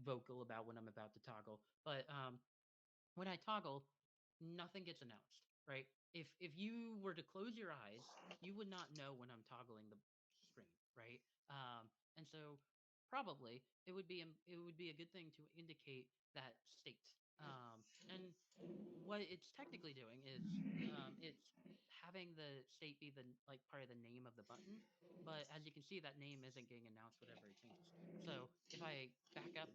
B: vocal about when I'm about to toggle. But when I toggle, nothing gets announced, right? If you were to close your eyes, you would not know when I'm toggling the screen, right? And so probably it would be a good thing to indicate that state. And what it's technically doing is it's having the state be the like part of the name of the button, but as you can see, that name isn't getting announced whatever it changes. So if I back up,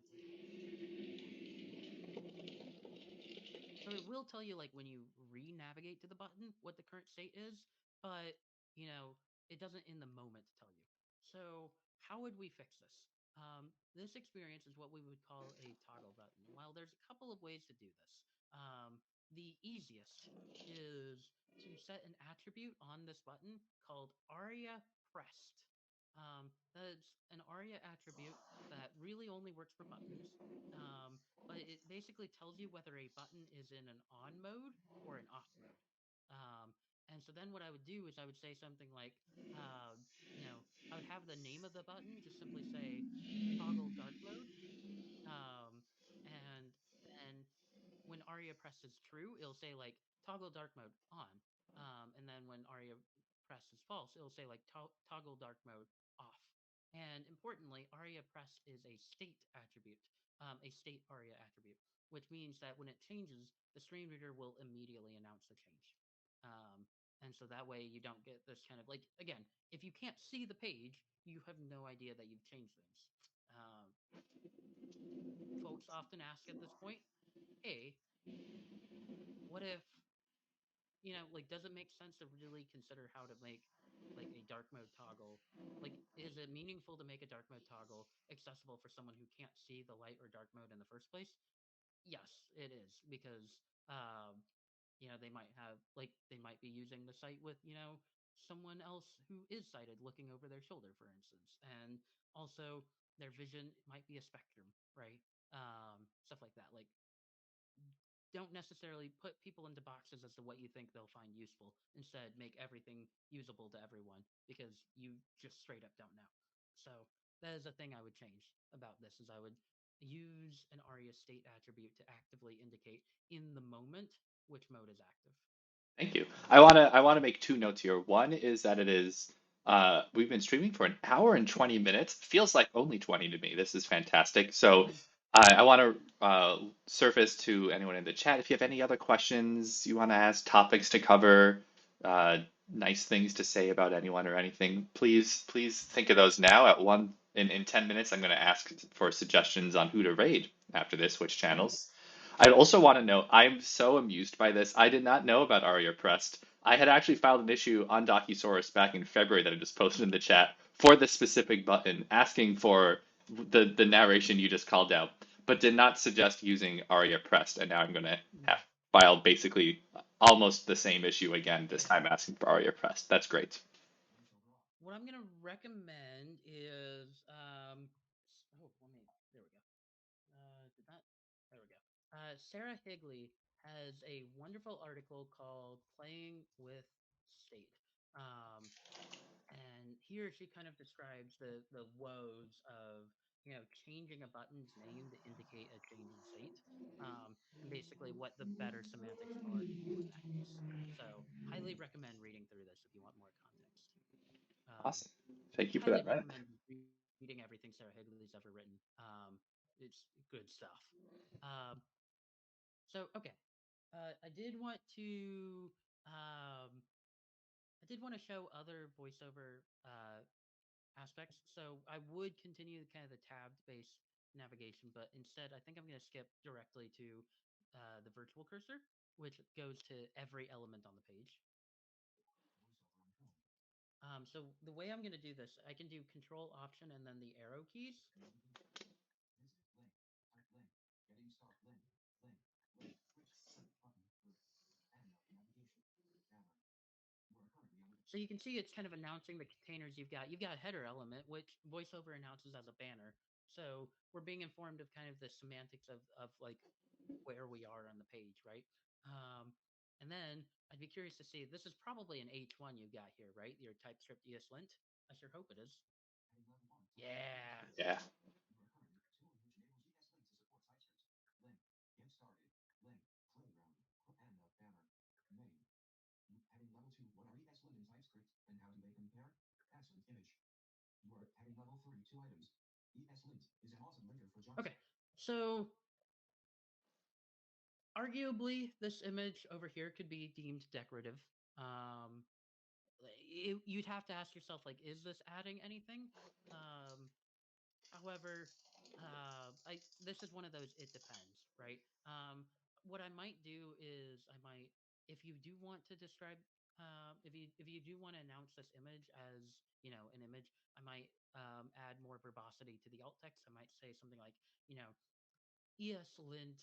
B: so it will tell you like when you re-navigate to the button what the current state is, but you know it doesn't in the moment tell you. So how would we fix this? This experience is what we would call a toggle button. Well, there's a couple of ways to do this. The easiest is to set an attribute on this button called aria pressed. That's an aria attribute that really only works for buttons. But it basically tells you whether a button is in an on mode or an off mode. And so then what I would do is I would say something like, uh, I would have the name of the button just simply say toggle dark mode. And then when aria presses true, it'll say like toggle dark mode on. And then when aria presses false, it'll say like toggle dark mode off. And importantly, aria press is a state attribute, a state aria attribute, which means that when it changes, the screen reader will immediately announce the change. And so that way you don't get this kind of like, again, if you can't see the page, you have no idea that you've changed things. Folks often ask at this point, hey, what if, like, does it make sense to really consider how to make like a dark mode toggle. Like, is it meaningful to make a dark mode toggle accessible for someone who can't see the light or dark mode in the first place? Yes, it is, because they might have, like, they might be using the site with, someone else who is sighted looking over their shoulder, for instance. And also their vision might be a spectrum, right? Stuff like that. Like, don't necessarily put people into boxes as to what you think they'll find useful. Instead, make everything usable to everyone, because you just straight up don't know. So that is a thing I would change about this, is I would use an ARIA state attribute to actively indicate in the moment which mode is active.
A: Thank you. I wanna make two notes here. One is that it is we've been streaming for an hour and 20 minutes. Feels like only 20 to me. This is fantastic. So I want to surface to anyone in the chat if you have any other questions you want to ask, topics to cover, uh, nice things to say about anyone or anything. Please think of those now. In 10 minutes, I'm going to ask for suggestions on who to raid after this, which channels. I also want to know, I'm so amused by this. I did not know about Aria Pressed. I had actually filed an issue on Docusaurus back in February that I just posted in the chat for this specific button, asking for the narration you just called out, but did not suggest using Aria Pressed. And now I'm going to have filed basically almost the same issue again, this time asking for Aria Pressed. That's great.
B: What I'm gonna recommend is there we go. Did that? There we go. Sarah Higley has a wonderful article called "Playing with State," and here she kind of describes the woes of changing a button's name to indicate a change in state, and basically what the better semantics are to do in that case. So, highly recommend reading through this if you want more context.
A: Awesome. Thank you for
B: Highly
A: that, Ryan.
B: recommend reading everything Sarah Higley's ever written. It's good stuff. Um, so okay, I did want to show other voiceover aspects. So I would continue kind of the tabbed based navigation, but instead I think I'm going to skip directly to the virtual cursor, which goes to every element on the page. So the way I'm going to do this, I can do Control Option and then the arrow keys. So you can see it's kind of announcing the containers you've got. You've got header element, which VoiceOver announces as a banner. So we're being informed of kind of the semantics of like where we are on the page, right? And then I'd be curious to see, this is probably an H1 you got here, right? Your TypeScript ESLint. I sure hope it is. Yeah.
A: Yeah.
C: Heading level 2, what are ESLint in TypeScript, and how do they compare? Excellent image. You are heading level 3, 2 items. ESLint is an awesome linker for JavaScript.
B: Okay, so arguably this image over here could be deemed decorative. You'd have to ask yourself, like, is this adding anything? However, this is one of those, it depends, right? What I might do is if you do want to describe, if you do want to announce this image as an image, I might add more verbosity to the alt text. I might say something like ESLint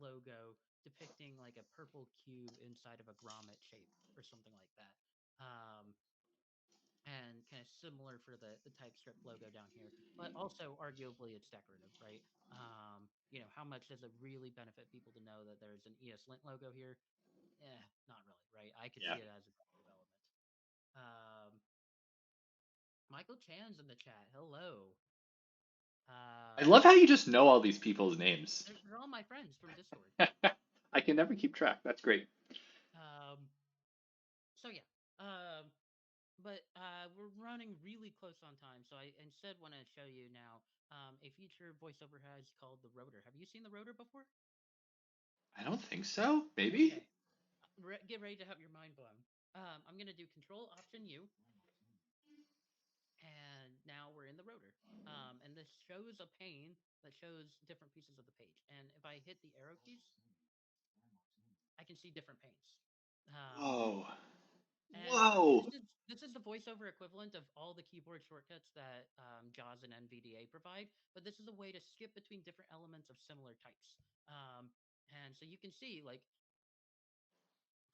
B: logo depicting like a purple cube inside of a grommet shape or something like that. And kind of similar for the TypeScript logo down here, but also arguably it's decorative, right? How much does it really benefit people to know that there's an ESLint logo here? Not really, right? I could see it as a decorative element. Michael Chan's in the chat. Hello.
A: I love how you just know all these people's names.
B: They're all my friends from Discord.
A: I can never keep track. That's great.
B: So yeah. But we're running really close on time, so I instead want to show you now a feature VoiceOver has called the rotor. Have you seen the rotor before?
A: I don't think so. Maybe?
B: Okay. Get ready to have your mind blown. I'm going to do Control Option U, and now we're in the rotor. And this shows a pane that shows different pieces of the page. And if I hit the arrow keys, I can see different panes.
A: Oh.
B: And
A: Whoa!
B: this is the voiceover equivalent of all the keyboard shortcuts that JAWS and NVDA provide, but this is a way to skip between different elements of similar types. Um, and so you can see, like,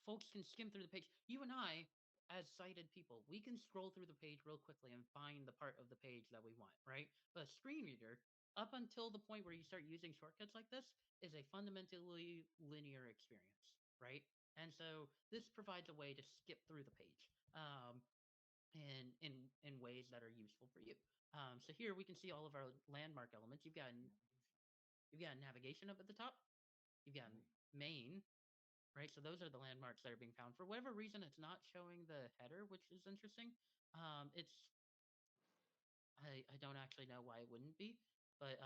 B: folks can skim through the page. You and I, as sighted people, we can scroll through the page real quickly and find the part of the page that we want, right? But a screen reader, up until the point where you start using shortcuts like this, is a fundamentally linear experience, right? And so this provides a way to skip through the page in ways that are useful for you. So here we can see all of our landmark elements. You've got navigation up at the top. You've got main, right? So those are the landmarks that are being found. For whatever reason, it's not showing the header, which is interesting. It's I don't actually know why it wouldn't be, but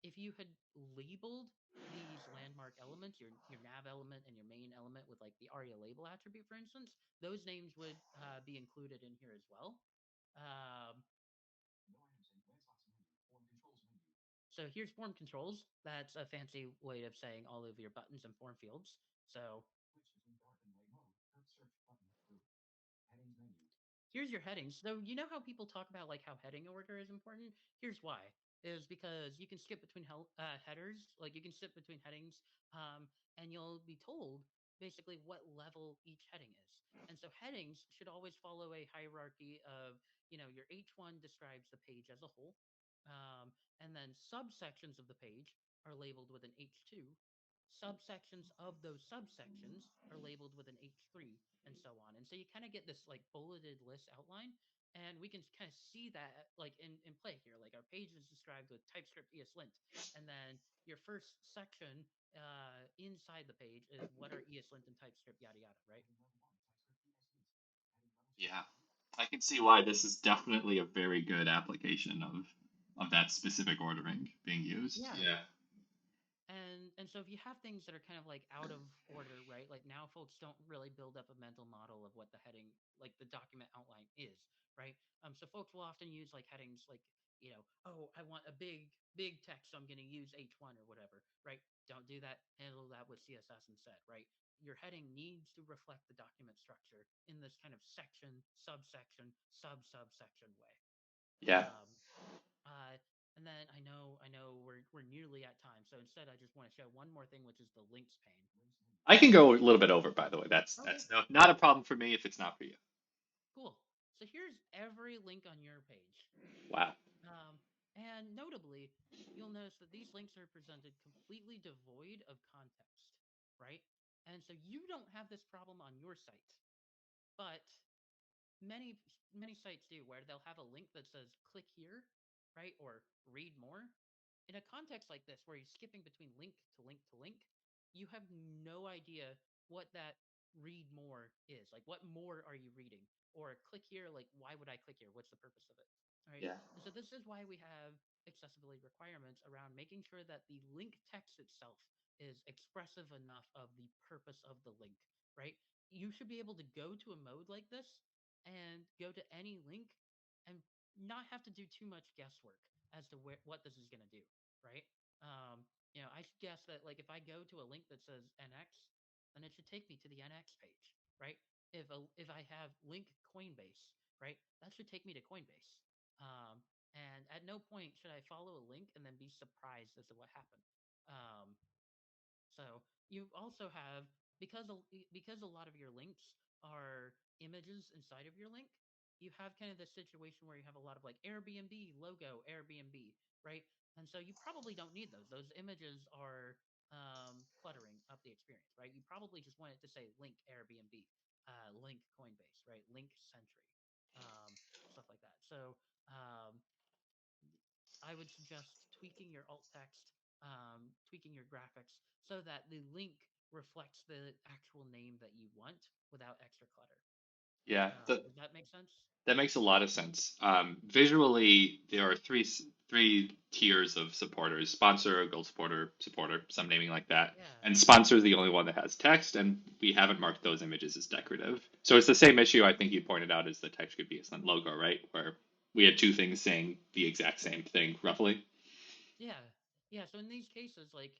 B: if you had labeled these landmark elements, your nav element and your main element with like the ARIA label attribute, for instance, those names would be included in here as well. Um,
C: No items in Landslots menu. Form controls menu.
B: so here's form controls. That's a fancy way of saying all of your buttons and form fields. So
C: Switch between dark and light mode. Curve search button. Group. Headings menu.
B: here's your headings. So you know how people talk about like how heading order is important? Here's why. Is because you can skip between headers, like you can skip between headings, and you'll be told basically what level each heading is. And so headings should always follow a hierarchy of, your H1 describes the page as a whole, and then subsections of the page are labeled with an H2. Subsections of those subsections are labeled with an H3, and so on. And so you kind of get this like bulleted list outline, and we can kind of see that like in play here. Like our page is described with TypeScript ESLint, and then your first section inside the page is what are ESLint and TypeScript, yada yada, right?
C: Heading level 1. TypeScript ESLint. Heading level 2.
A: Yeah, I can see why this is definitely a very good application of that specific ordering being used.
B: Yeah.
A: Yeah.
B: And so if you have things that are kind of like out of order, right? Like now folks don't really build up a mental model of what the heading, like the document outline is, right? So folks will often use like headings like, oh, I want a big text, so I'm going to use H1 or whatever, right? Don't do that. Handle that with CSS instead, right? Your heading needs to reflect the document structure in this kind of section, subsection, subsection way.
A: Yeah.
B: Um, uh, and then I know we're nearly at time, so instead I just want to show one more thing, which is the links pane.
C: Links menu.
A: I can go a little bit over, by the way. That's
B: Okay,
A: not a problem for me if it's not for you.
B: cool. So here's every link on your page.
A: Wow.
B: And notably, you'll notice that these links are presented completely devoid of context, right? And so you don't have this problem on your site, but many sites do, where they'll have a link that says click here, right, or read more. In a context like this where you're skipping between link to link to link, you have no idea what that read more is. Like, what more are you reading? Or click here, like, why would I click here? What's the purpose of it? All right.
A: Yeah.
B: And so this is why we have accessibility requirements around making sure that the link text itself is expressive enough of the purpose of the link, right? You should be able to go to a mode like this and go to any link and not have to do too much guesswork as to what this is going to do, right? I should guess that like if I go to a link that says NX, then it should take me to the NX page, right? If I have link Coinbase, right, that should take me to Coinbase. And at no point should I follow a link and then be surprised as to what happened. Um, so you also have, because a lot of your links are images inside of your link, you have kind of this situation where you have a lot of like Airbnb logo, Airbnb, right? And so you probably don't need those. Those images are cluttering up the experience, right? You probably just want it to say link Airbnb, link Coinbase, right? Link Sentry, stuff like that. So um, I would suggest tweaking your alt text, tweaking your graphics so that the link reflects the actual name that you want without extra clutter.
A: Yeah.
B: Does that make sense?
A: That makes a lot of sense. Visually, there are three tiers of supporters: sponsor, gold supporter, supporter, some naming like that.
B: Yeah.
A: And sponsor is the only one that has text, and we haven't marked those images as decorative. So it's the same issue I think you pointed out as the TypeScript ESLint logo, right? Where we had two things saying the exact same thing, roughly.
B: Yeah. Yeah. So in these cases, like,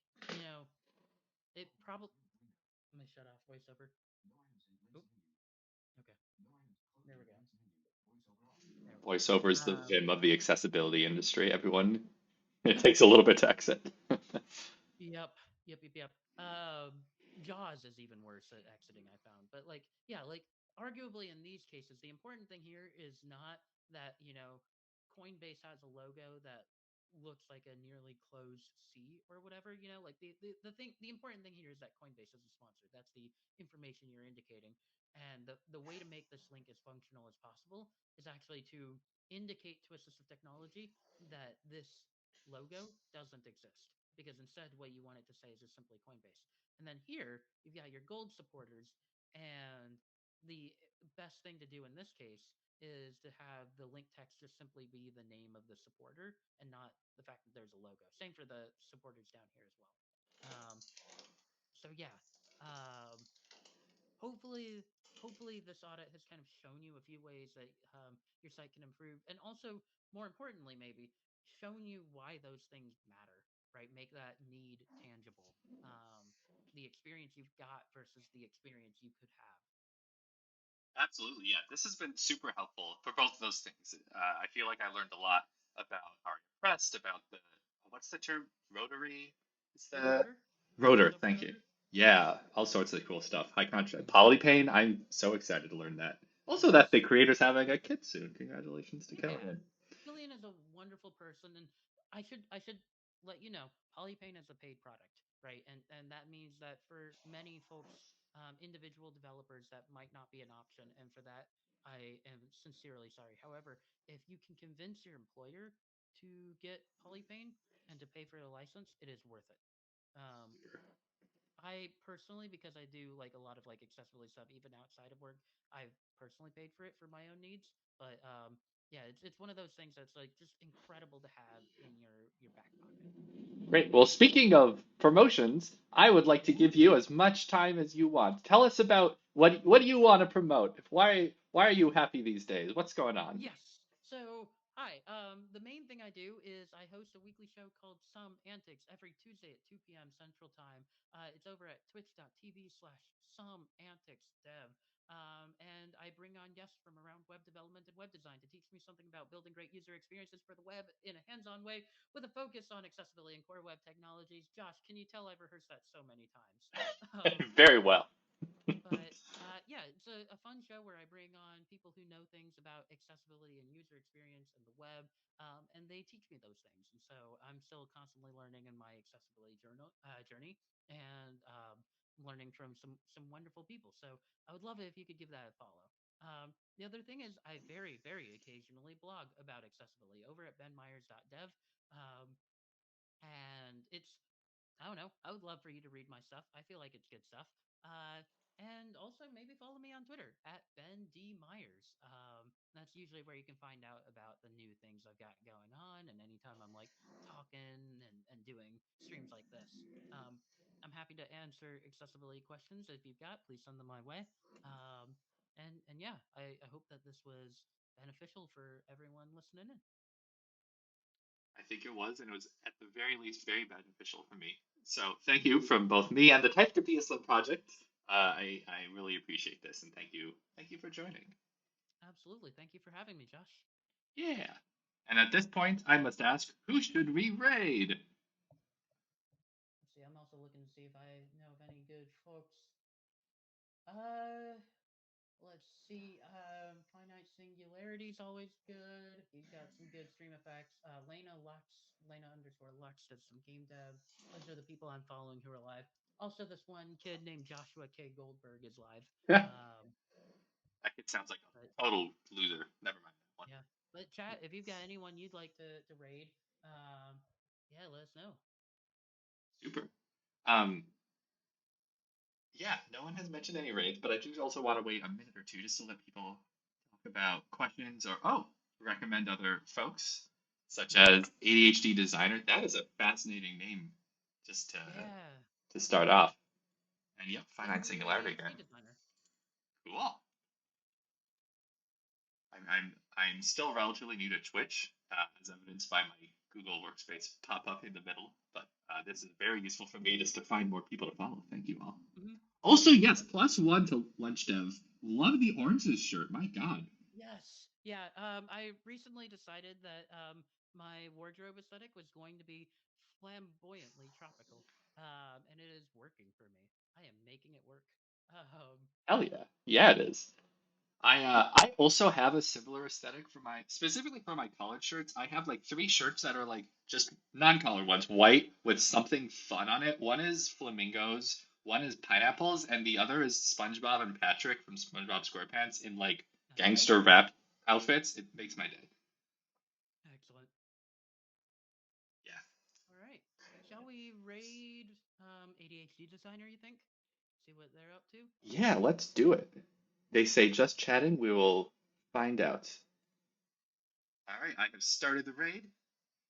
B: it probably. Let me shut off voiceover.
C: No items in links
B: Oop.
C: menu.
B: Okay.
C: No
B: There we go. There we go.
A: VoiceOver is the
B: Um,
A: Vim of the accessibility industry. Everyone, it takes a little bit to exit.
B: Yep, yep. Jaws is even worse at exiting, I found. But like, yeah, like arguably in these cases, the important thing here is not that, Coinbase has a logo that looks like a nearly closed C or whatever, like the important thing here is that Coinbase is a sponsor. That's the information you're indicating. And the way to make this link as functional as possible is actually to indicate to assistive technology that this logo doesn't exist, because instead what you want it to say is just simply Coinbase. And then here you've got your gold supporters, and the best thing to do in this case is to have the link text just simply be the name of the supporter and not the fact that there's a logo. Same for the supporters down here as well. So yeah, um, hopefully hopefully this audit has kind of shown you a few ways that your site can improve, and also more importantly maybe shown you why those things matter, right? Make that need tangible. The experience you've got versus the experience you could have.
A: Absolutely, yeah. This has been super helpful for both of those things. I feel like I learned a lot about Art Pressed, about the what's the term? Rotary? Is
B: The
A: the
B: rotor,
A: rotor?
B: voiceover
A: Thank you.
B: rotor.
A: Yeah, all sorts of cool stuff. High contrast. Polypane. I'm so excited to learn that. Also, that the
B: Yes.
A: creator's having a kid soon. Congratulations to
B: Yeah,
A: Killian.
B: Killian is a wonderful person, and I should let you know, Polypane is a paid product, right? And that means that for many folks, individual developers, that might not be an option, and for that, I am sincerely sorry. However, if you can convince your employer to get Polypane and to pay for the license, it is worth it. Um, I personally, because I do like a lot of like accessibility stuff even outside of work, I've personally paid for it for my own needs. But yeah, it's one of those things that's like just incredible to have in your back pocket.
A: Great. Well, speaking of promotions, I would like to give you as much time as you want. Tell us about what do you want to promote? Why are you happy these days? What's going on?
B: Yes. So, hi. The main thing I do is I host a weekly show called Some Antics every Tuesday at 2 p.m. Central Time. It's over at twitch.tv/Some Antics Dev. And I bring on guests from around web development and web design to teach me something about building great user experiences for the web in a hands-on way with a focus on accessibility and core web technologies. Josh, can you tell I've rehearsed that so many times? Um,
A: Very well.
B: but yeah, it's a fun show where I bring on people who know things about accessibility and user experience and the web, and they teach me those things. And so I'm still constantly learning in my accessibility journey, and learning from some wonderful people. So I would love it if you could give that a follow. The other thing is I very, very occasionally blog about accessibility over at benmyers.dev. Um, and it's I don't know. I would love for you to read my stuff. I feel like it's good stuff. And also maybe follow me on Twitter at Ben D Myers. That's usually where you can find out about the new things I've got going on, and anytime I'm like talking and doing streams like this. I'm happy to answer accessibility questions if you've got. Please send them my way. And yeah, I hope that this was beneficial for everyone listening in.
A: I think it was, and it was at the very least very beneficial for me. So thank you from both me and the TypeScript ESLint project. I really appreciate this, and thank you for joining.
B: Absolutely. Thank you for having me, Josh.
A: Yeah. And at this point, I must ask, who should we raid?
B: Let's see. I'm also looking to see if I know of any good folks. Uh, let's see. Finite Singularity's always good. He's got some good stream effects. Lena_Lux does some game dev. Those are the people I'm following who are live. Also, this one kid named Joshua K. Goldberg is live.
A: Yeah,
B: Um,
A: that kid sounds like
B: but
A: a total loser. Never mind that one.
B: yeah, but chat if you've got anyone you'd like to raid. Yeah, let us know.
A: Super. Yeah, no one has mentioned any raids, but I do also want to wait a minute or two just to let people talk about questions or recommend other folks, such as ADHD Designer. That is a fascinating name, just
B: Yeah.
A: to start off. And yep,
B: Yeah,
A: finite
B: he's an
A: singularity
B: ADHD
A: again.
B: designer.
A: Cool. I'm still relatively new to Twitch, as evidenced by my Google Workspace pop-up in the middle. But this is very useful for me just to find more people to follow. Thank you all.
B: Mm-hmm.
A: Also, yes,
B: Yep.
A: +1 to Lunch Dev. Love the oranges shirt. My God.
B: Yeah, I recently decided that my wardrobe aesthetic was going to be flamboyantly tropical, and it is working for me. I am making it work. Um,
A: Hell yeah. Yeah, it is. I also have a similar aesthetic for my specifically for my collared shirts. I have like three shirts that are like just non-colored ones, white with something fun on it. One is flamingos, one is pineapples, and the other is SpongeBob and Patrick from SpongeBob SquarePants in like
B: nice,
A: gangster rap outfits. It makes my day.
B: excellent.
A: Yeah.
B: All right, shall we raid ADHD designer? You think? See what they're up to.
A: Yeah, let's do it. They say just chatting, we will find out. All right, I have started the raid.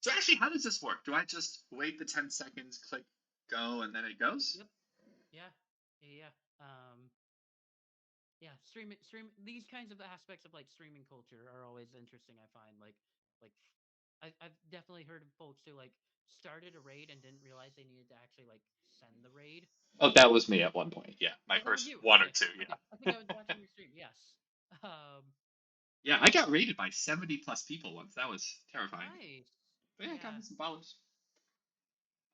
A: So actually, how does this work? Do I just wait the 10 seconds, click go, and then it goes?
B: Yep. Yeah. Yeah. Yeah, stream these kinds of aspects of like streaming culture are always interesting. I find like I've definitely heard of folks who like started a raid and didn't realize they needed to actually like send the raid.
A: Oh, that was me at one point. Yeah, my
B: Oh, that was
A: first
B: you.
A: one or
B: Okay,
A: two.
B: okay.
A: Yeah.
B: I think I was watching your stream. Yes. Um,
A: Yeah, I got raided by 70 plus people once. That was terrifying.
B: nice.
A: But yeah, I got
B: Yeah.
A: me some followers.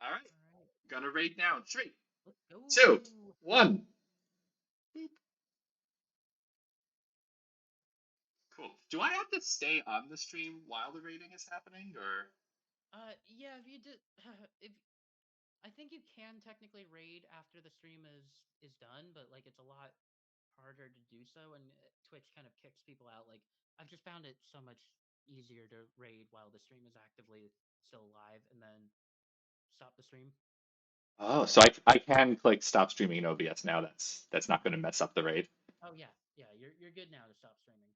A: All right,
B: All right.
A: gonna raid now. Three,
B: Let's
A: two,
B: go.
A: one. Boop. Cool. Do I have to stay on the stream while the raiding is happening, or?
B: Yeah. If you did, if I think you can technically raid after the stream is done, but like it's a lot harder to do so, and Twitch kind of kicks people out. Like I've just found it so much easier to raid while the stream is actively still live, and then stop the stream.
A: Oh, so I can click stop streaming in OBS now. That's not going to mess up the raid.
B: Oh yeah, yeah, you're good now to stop streaming.